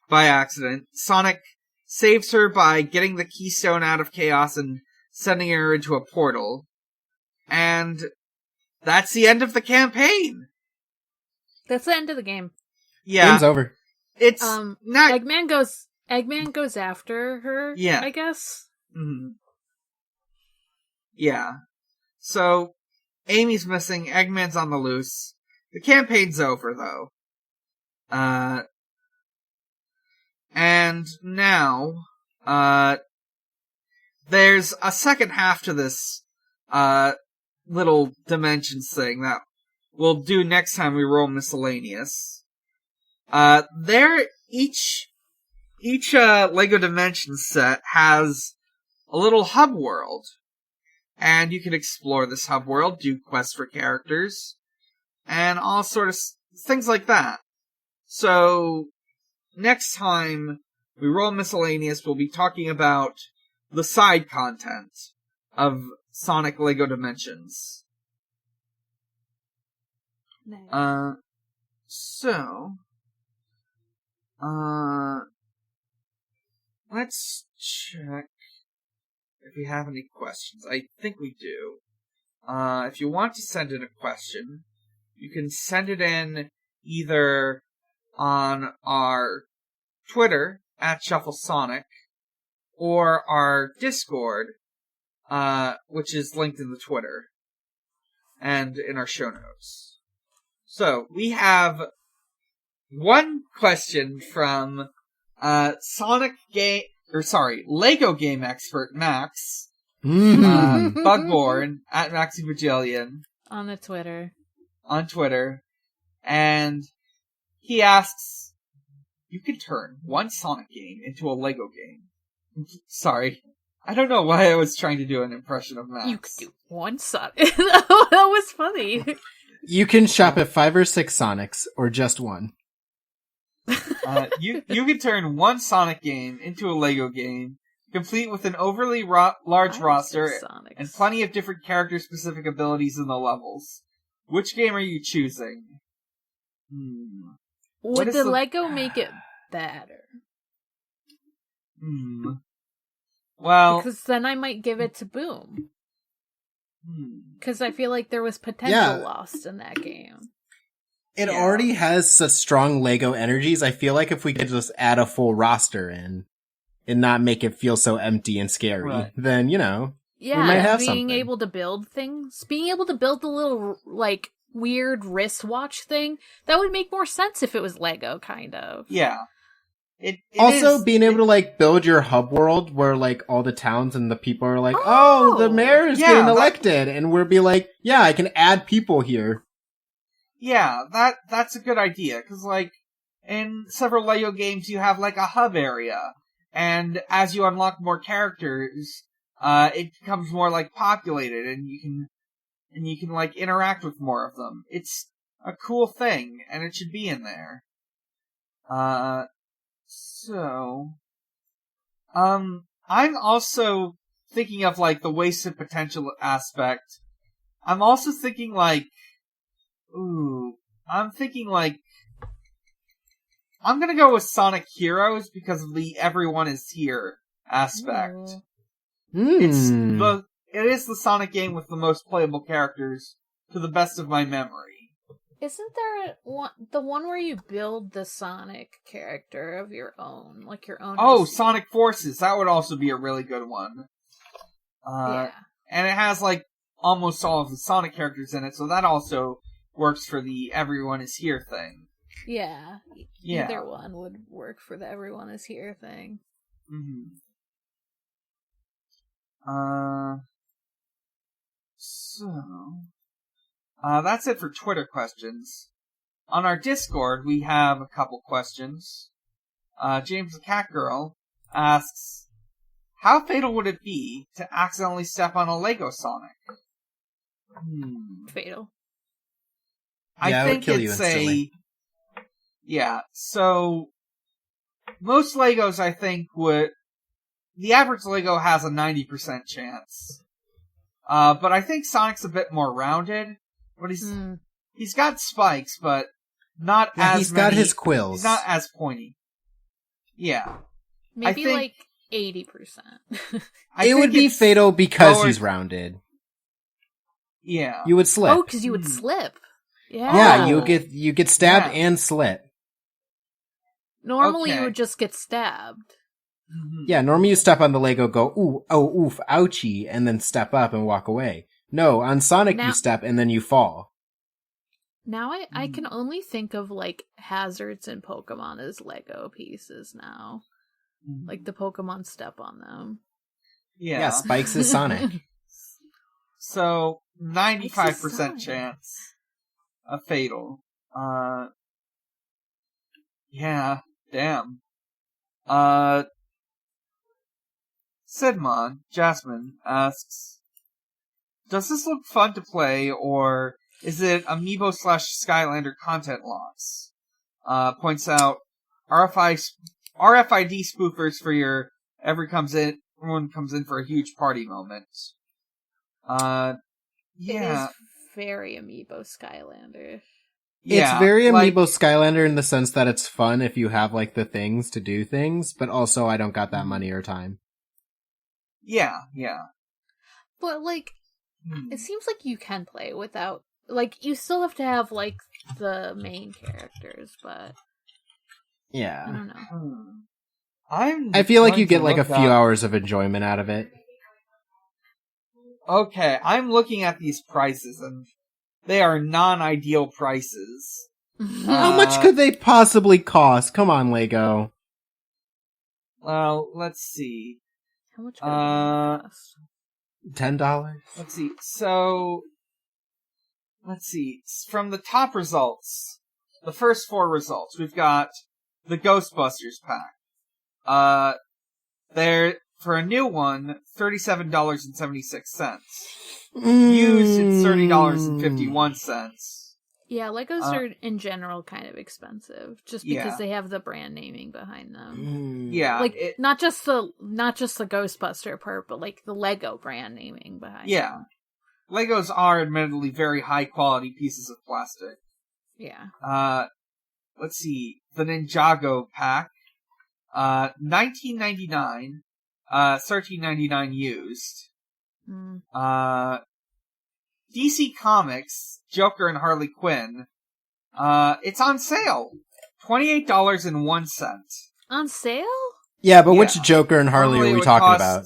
by accident. Sonic saves her by getting the keystone out of Chaos and sending her into a portal. And that's the end of the campaign. That's the end of the game. Yeah. Game's over. It's not... Eggman goes after her, yeah. I guess. Mm-hmm. Yeah. So, Amy's missing, Eggman's on the loose. The campaign's over, though. And now, there's a second half to this, little Dimensions thing that we'll do next time we roll Miscellaneous. Each LEGO Dimensions set has a little hub world. And you can explore this hub world, do quests for characters, and all sort of things like that. So, next time we roll Miscellaneous, we'll be talking about the side content of Sonic LEGO Dimensions. Nice. Let's check if we have any questions. I think we do. If you want to send in a question, you can send it in either on our Twitter, @ShuffleSonic, or our Discord, which is linked in the Twitter, and in our show notes. So, we have one question from, LEGO game expert Max, Bugborn, @MaxyBajillion. On the Twitter. On Twitter. And he asks, you can turn one Sonic game into a LEGO game. Sorry. I don't know why I was trying to do an impression of Max. You could do one Sonic. That was funny. You can shop at 5 or 6 Sonics, or just one. You can turn one Sonic game into a LEGO game, complete with an overly large roster and plenty of different character-specific abilities in the levels. Which game are you choosing? Would the LEGO make it better? Well... Because then I might give it to Boom. Because I feel like there was potential lost in that game. It already has such strong LEGO energies. I feel like if we could just add a full roster in and not make it feel so empty and scary, then, we might have something. Being able to build things, being able to build the little, weird wristwatch thing, that would make more sense if it was LEGO, kind of. Yeah. Being able to, build your hub world where, all the towns and the people are like, oh the mayor is getting elected, and we'll be like, yeah, I can add people here. Yeah, that's a good idea, because, in several LEGO games you have, a hub area, and as you unlock more characters, it becomes more, populated, and you can interact with more of them. It's a cool thing, and it should be in there. I'm also thinking of, the wasted potential aspect. I'm also thinking, I'm gonna go with Sonic Heroes because of the everyone is here aspect. It is the Sonic game with the most playable characters, to the best of my memory. Isn't there the one where you build the Sonic character of your own, your own? Oh, Sonic Forces! That would also be a really good one. Yeah. And it has, almost all of the Sonic characters in it, so that also works for the everyone is here thing. Yeah. Either one would work for the everyone is here thing. That's it for Twitter questions. On our Discord, we have a couple questions. James the Cat Girl asks, how fatal would it be to accidentally step on a Lego Sonic? Fatal. Yeah, I it would think kill you it's instantly. so most Legos, I think, the average Lego has a 90% chance. But I think Sonic's a bit more rounded. But he's got spikes, but not as he's many. Got his quills. He's not as pointy. Yeah. Maybe like 80%. It would be fatal because he's rounded. Yeah. You would slip. Oh, because you would slip. Yeah. Yeah, you get stabbed and slip. Normally you would just get stabbed. Mm-hmm. Yeah, normally you step on the Lego, go, ooh, oh, oof, ouchie, and then step up and walk away. No, on Sonic you step and then you fall. Now I can only think of, like, hazards in Pokemon as Lego pieces now. Like, the Pokemon step on them. Yeah, Spikes is Sonic. So, 95% chance of fatal. Yeah, damn. Sidmon, Jasmine, asks, does this look fun to play, or is it Amiibo / Skylander content loss? Points out, RFID spoofers for your everyone comes in for a huge party moment. Yeah. It is very Amiibo Skylander. Yeah, it's very Amiibo Skylander in the sense that it's fun if you have, like, the things to do things, but also I don't got that money or time. Yeah. But, like, it seems like you can play without, like, you still have to have, like, the main characters, but... Yeah. I don't know. I feel like you get, like, a few hours of enjoyment out of it. Okay, I'm looking at these prices, and they are non-ideal prices. How much could they possibly cost? Come on, Lego. Well, let's see. How much could it cost? $10? Let's see. So, let's see. From the top results, the first 4 results, we've got the Ghostbusters pack. They're, for a new one, $37.76. Used, it's $30.51. Yeah, Legos are in general kind of expensive, just because they have the brand naming behind them. Yeah, like not just the Ghostbuster part, but like the Lego brand naming behind them. Legos are admittedly very high quality pieces of plastic. Yeah. Let's see, the Ninjago pack, $19.99, $13.99 used. DC Comics, Joker and Harley Quinn, it's on sale. $28.01. On sale? Yeah, but which Joker and Harley are we talking about?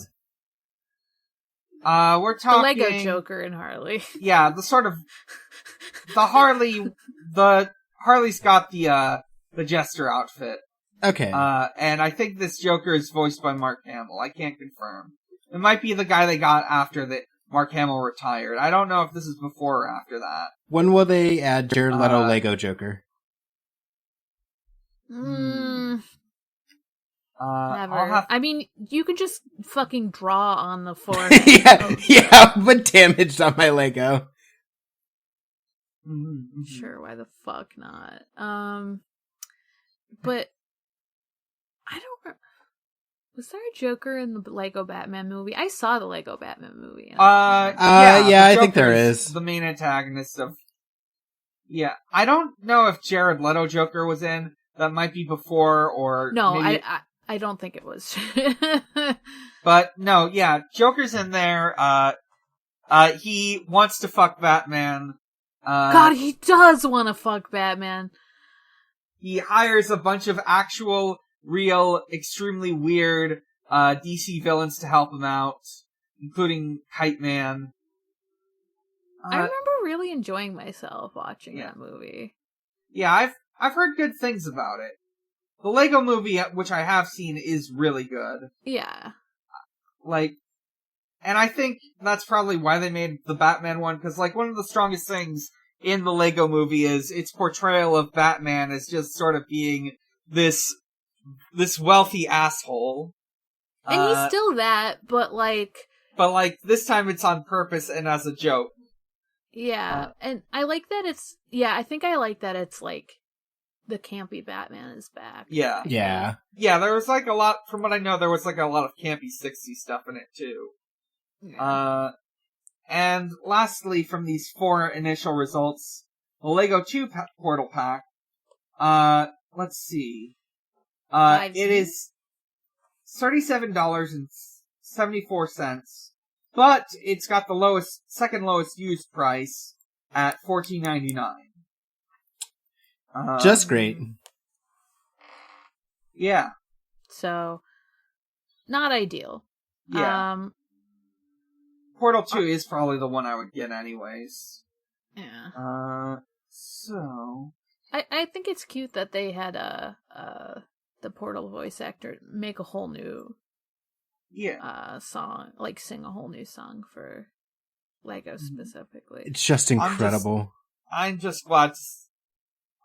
We're talking... The Lego Joker and Harley. Yeah, the sort of... Harley's got the Jester outfit. Okay. And I think this Joker is voiced by Mark Hamill. I can't confirm. It might be the guy they got after that Mark Hamill retired. I don't know if this is before or after that. When will they add Jared Leto Lego Joker? Never. I'll I mean, you can just fucking draw on the forehead. yeah, but damaged on my Lego. Sure, why the fuck not? But I don't. Was there a Joker in the Lego Batman movie? I saw the Lego Batman movie. Yeah, I think there is the main antagonist of. Yeah, I don't know if Jared Leto Joker was in. That might be before or no. Maybe... I don't think it was. But no, yeah, Joker's in there. He wants to fuck Batman. God, he does want to fuck Batman. He hires a bunch of actual, real, extremely weird DC villains to help him out, including Kite Man. I remember really enjoying myself watching that movie. Yeah, I've heard good things about it. The Lego movie, which I have seen, is really good. Yeah. And I think that's probably why they made the Batman one, because, one of the strongest things in the Lego movie is its portrayal of Batman as just sort of being this wealthy asshole. And he's still that, but But, this time it's on purpose and as a joke. Yeah, and I like that it's... Yeah, I think I like that it's, like, the campy Batman is back. Yeah. Yeah. Yeah, there was, like, a lot... From what I know, there was, like, a lot of campy 60s stuff in it, too. Yeah. And lastly, from these 4 initial results, the Lego 2 Portal Pack, let's see. It is $37.74, but it's got the second lowest used price at $14.99. Just great. Yeah. So, not ideal. Yeah. Portal 2 is probably the one I would get anyways. Yeah. So... I think it's cute that they had the Portal voice actor make a whole new song, like sing a whole new song for Lego specifically. It's just incredible. I'm just glad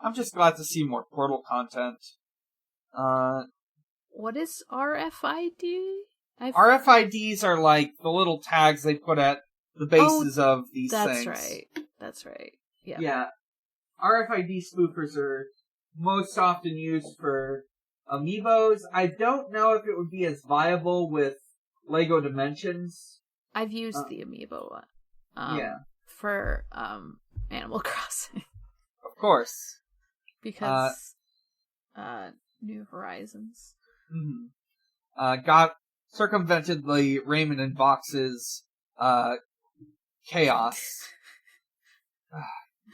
to see more Portal content. What is RFID? RFIDs are like the little tags they put at the bases of these things. That's right. Yeah. Yeah. RFID spoofers are most often used for amiibos. I don't know if it would be as viable with Lego Dimensions. I've used the amiibo one. For Animal Crossing. Of course. Because New Horizons. Got circumvented the Raymond and Box's Chaoix.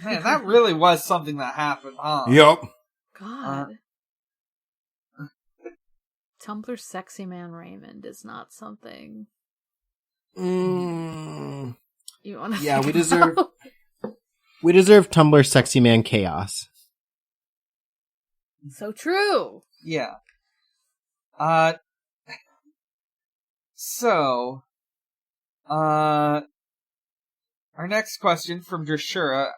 Man, that really was something that happened, huh? Yup. God. Tumblr Sexy Man Raymond is not something you want to Yeah, we deserve Tumblr Sexy Man Chaos. So true. Yeah. So, our next question from Drashura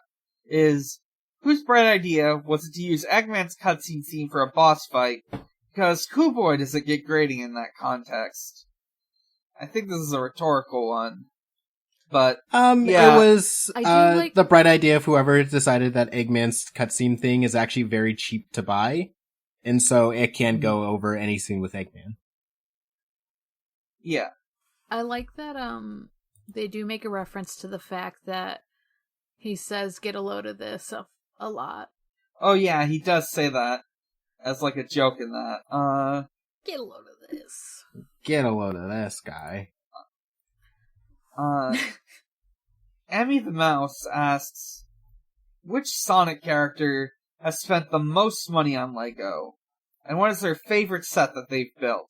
is, whose bright idea was it to use Eggman's cutscene scene for a boss fight? Because cool boy does it get grading in that context. I think this is a rhetorical one. But, it was the bright idea of whoever decided that Eggman's cutscene thing is actually very cheap to buy, and so it can go over any scene with Eggman. Yeah. I like that, they do make a reference to the fact that he says, get a load of this a lot. Oh yeah, he does say that as like a joke in that. Get a load of this. Get a load of this guy. Emmy the Mouse asks, which Sonic character has spent the most money on Lego? And what is their favorite set that they've built?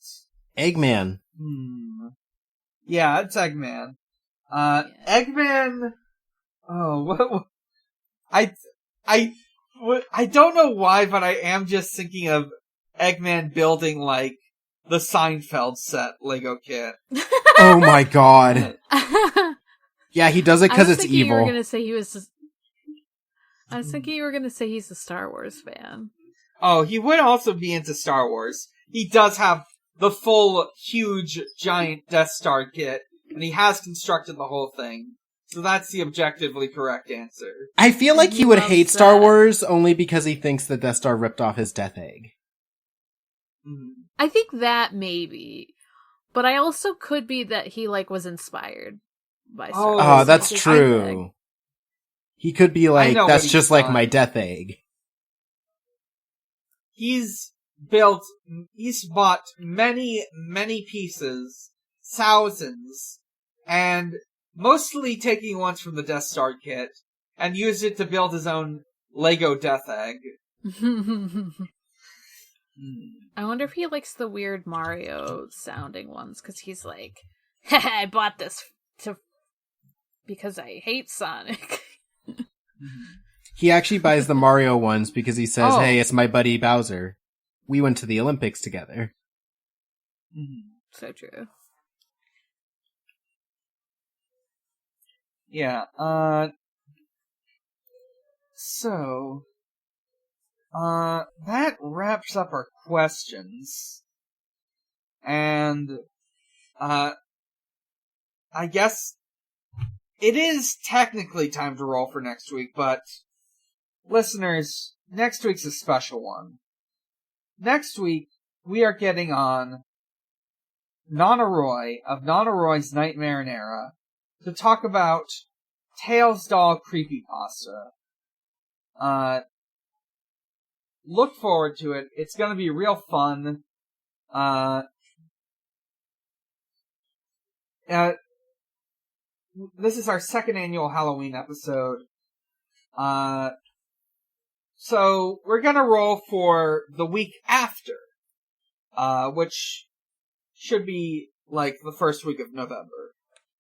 Eggman. Yeah, it's Eggman. Eggman... Oh, what? I don't know why, but I am just thinking of Eggman building, like, the Seinfeld set Lego kit. Oh my god. Yeah, he does it because it's evil. I was thinking you were going to say he's a Star Wars fan. Oh, he would also be into Star Wars. He does have the full, huge, giant Death Star kit, and he has constructed the whole thing. So that's the objectively correct answer. I feel like he would hate Star Wars only because he thinks the Death Star ripped off his Death Egg. I think that maybe. But I also could be that he, like, was inspired by Star Wars. Oh, that's true. He could be like, that's just like my Death Egg. He's bought many, many pieces, thousands, and mostly taking ones from the Death Star kit, and used it to build his own Lego Death Egg. I wonder if he likes the weird Mario sounding ones, because he's like, I bought this because I hate Sonic. He actually buys the Mario ones because he says, hey, it's my buddy Bowser. We went to the Olympics together. So true. Yeah, so, that wraps up our questions. And, I guess it is technically time to roll for next week, but listeners, next week's a special one. Next week, we are getting on Nana Roy of Nana Roy's Nightmare and Era to talk about Tails Doll Creepypasta. Look forward to it. It's gonna be real fun. This is our second annual Halloween episode. So we're gonna roll for the week after, which should be like the first week of November.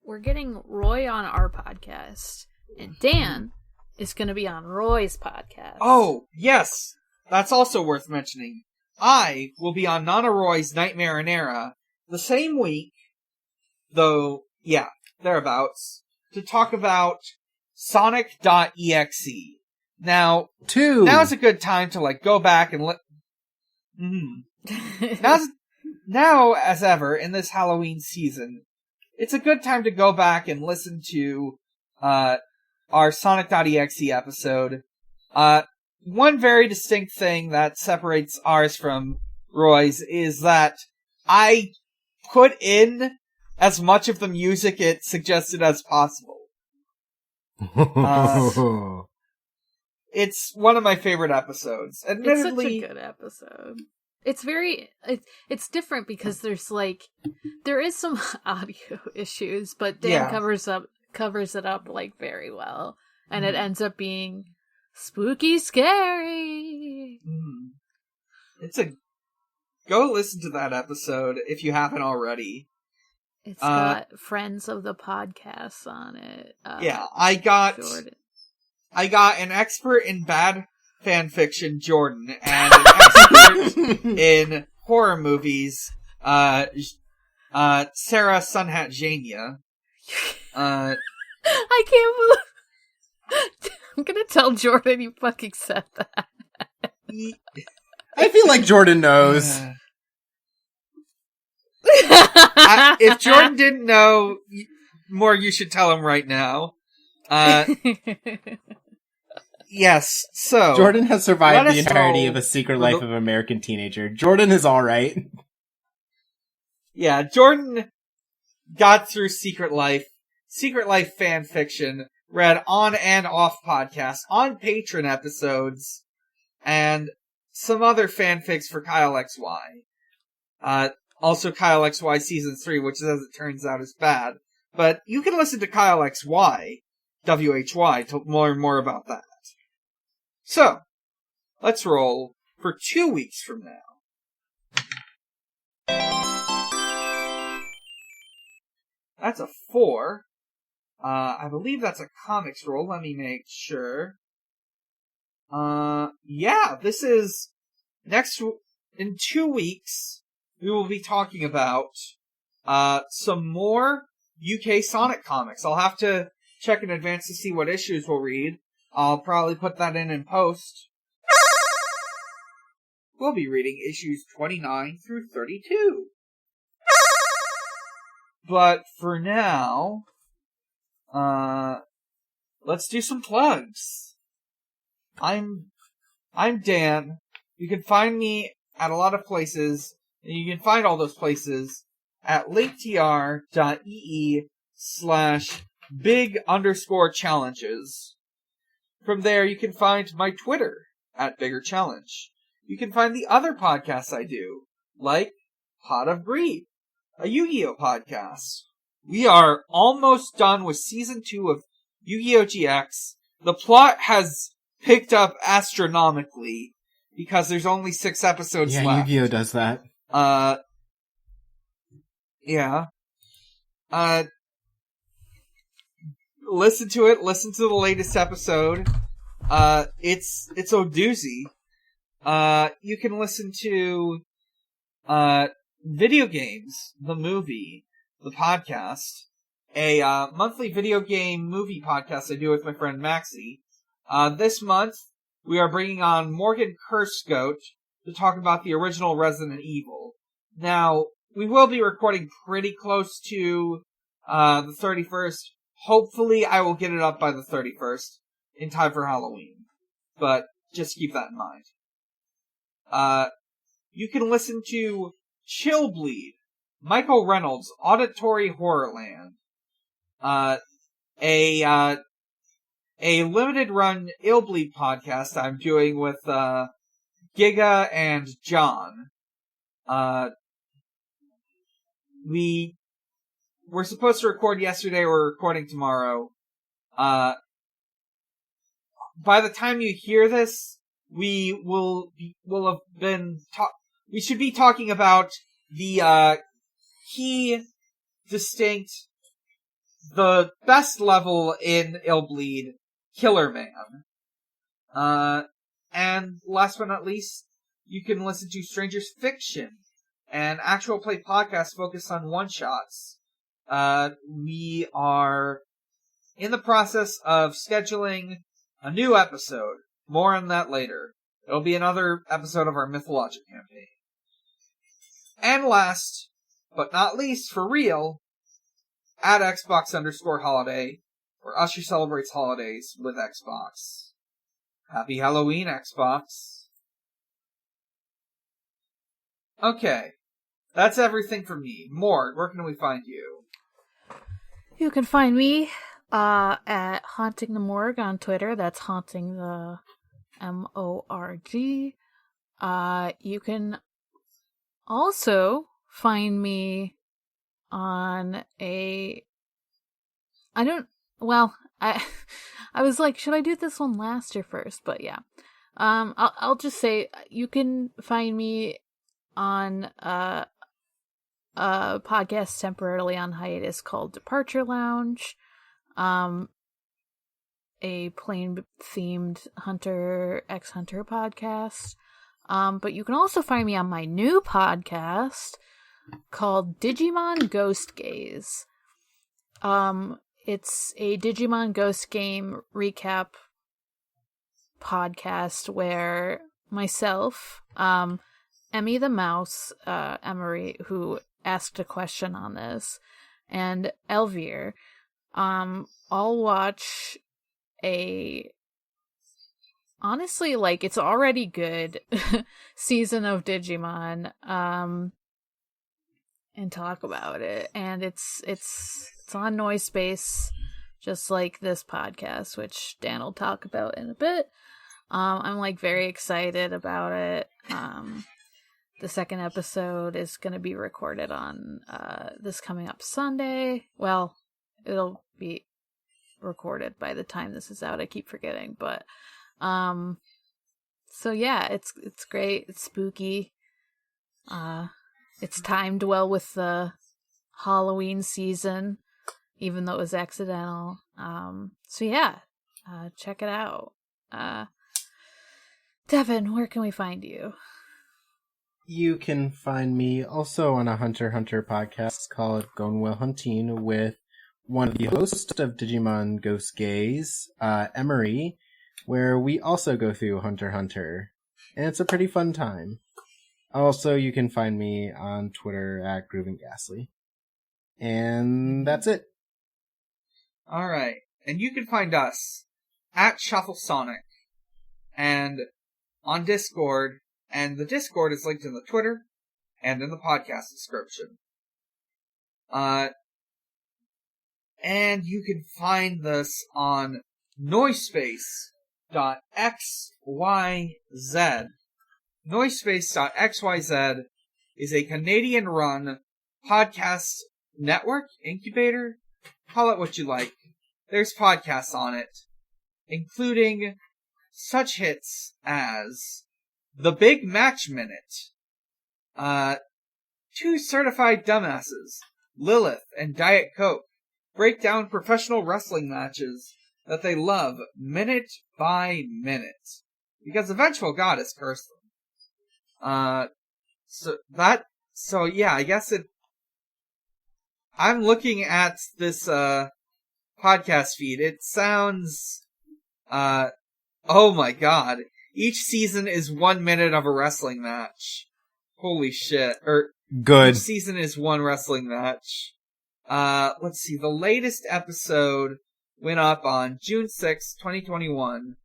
We're getting Roy on our podcast, and Dan is gonna be on Roy's podcast. Oh, yes! That's also worth mentioning. I will be on Nana Roy's Nightmare and Era the same week, though, yeah, thereabouts, to talk about Sonic.exe. Now is a good time to, like, go back and Now, as ever, in this Halloween season, it's a good time to go back and listen to, our Sonic.exe episode. One very distinct thing that separates ours from Roy's is that I put in as much of the music it suggested as possible. It's one of my favorite episodes. Admittedly, it's such a good episode. It's very, it's different because there is some audio issues, but Dan covers it up like very well, and it ends up being spooky scary. Go listen to that episode if you haven't already. It's got friends of the podcast on it. I got an expert in bad fan fiction, Jordan, and an expert in horror movies, Sarah Sunhat Jania. I can't believe I'm gonna tell Jordan you fucking said that. I feel like Jordan knows. If Jordan didn't know, Morg, you should tell him right now. Yes, so... Jordan has survived the entirety of A Secret Life of American Teenager. Jordan is alright. Yeah, Jordan got through Secret Life fan fiction, read on and off podcasts, on Patreon episodes, and some other fanfics for Chaoix. Also Chaoix Season 3, which as it turns out is bad. But you can listen to Chaoix, WHY, to learn more about that. So, let's roll for 2 weeks from now. That's a 4. I believe that's a comics roll. Let me make sure. This is in 2 weeks, we will be talking about, some more UK Sonic comics. I'll have to check in advance to see what issues we'll read. I'll probably put that in post. We'll be reading issues 29 through 32. But for now, let's do some plugs. I'm Dan. You can find me at a lot of places, and you can find all those places at linktr.ee/big_challenges. From there, you can find my Twitter at Bigger Challenge. You can find the other podcasts I do, like Pot of Greed, a Yu-Gi-Oh! Podcast. We are almost done with Season 2 of Yu-Gi-Oh! GX. The plot has picked up astronomically, because there's only 6 episodes left. Yeah, Yu-Gi-Oh! Does that. Yeah. Listen to it. Listen to the latest episode. It's a doozy. You can listen to, Video Games, the movie, the podcast, a, monthly video game movie podcast I do with my friend Maxie. This month, we are bringing on Morgan Kursgoat to talk about the original Resident Evil. Now, we will be recording pretty close to, the 31st Hopefully I will get it up by the 31st, in time for Halloween. But just keep that in mind. You can listen to Chill Bleed, Michael Reynolds' Auditory Horrorland. A limited run Ill Bleed podcast I'm doing with, Giga and John. We were supposed to record yesterday, we're recording tomorrow. By the time you hear this, we will have been we should be talking about the, key, distinct, the best level in Ill Bleed, Killer Man. And last but not least, you can listen to Stranger's Fiction, an actual play podcast focused on one-shots. We are in the process of scheduling a new episode. More on that later. It'll be another episode of our Mythologic campaign. And last, but not least, for real, at Xbox_holiday, where Usher celebrates holidays with Xbox. Happy Halloween, Xbox. Okay. That's everything for me. Morg, where can we find you? You can find me at Haunting the Morg on Twitter. That's Haunting the MORG. You can also find me on I was like, should I do this one last or first? But yeah. I'll just say you can find me on a podcast temporarily on hiatus called Departure Lounge. A plane-themed ex-hunter podcast. But you can also find me on my new podcast called Digimon Ghost Gaze. It's a Digimon Ghost Game recap podcast where myself, Emmy the Mouse, Emery, who asked a question on this, and Elvir, all watch honestly, like, it's already good season of Digimon, and talk about it. And it's on Noise Space, just like this podcast, which Dan will talk about in a bit. I'm like very excited about it. The second episode is going to be recorded on this coming up Sunday. Well, it'll be recorded by the time this is out. I keep forgetting, but so yeah, it's great. It's spooky. It's timed well with the Halloween season, even though it was accidental. So yeah, check it out. Devon, where can we find you? You can find me also on a Hunter x Hunter podcast called Going Well Hunting with one of the hosts of Digimon Ghost Gaze, Emery, where we also go through Hunter x Hunter. And it's a pretty fun time. Also, you can find me on Twitter at Groovin' Ghastly. And that's it. Alright. And you can find us at Shuffle Sonic and on Discord. And the Discord is linked in the Twitter and in the podcast description. And you can find this on Noisespace.xyz. Noisespace.xyz is a Canadian-run podcast network, incubator, call it what you like. There's podcasts on it, including such hits as The Big Match Minute, Two Certified Dumbasses, Lilith and Diet Coke, break down professional wrestling matches that they love minute by minute, because the vengeful goddess cursed them. So yeah, I guess I'm looking at this, podcast feed. It sounds, oh my god. Each season is 1 minute of a wrestling match. Holy shit. Good. Each season is one wrestling match. Let's see. The latest episode went up on June 6th, 2021.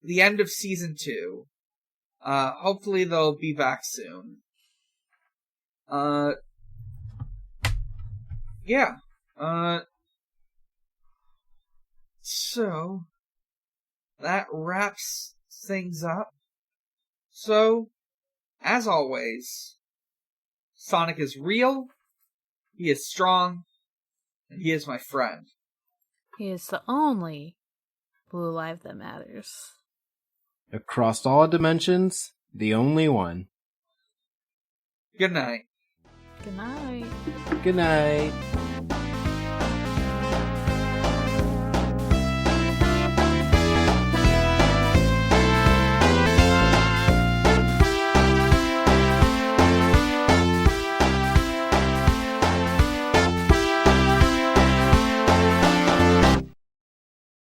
The end of season 2. Hopefully they'll be back soon. Yeah. So that wraps things up. So, as always, Sonic is real, he is strong, and he is my friend. He is the only blue life that matters. Across all dimensions, the only one. Good night. Good night. Good night.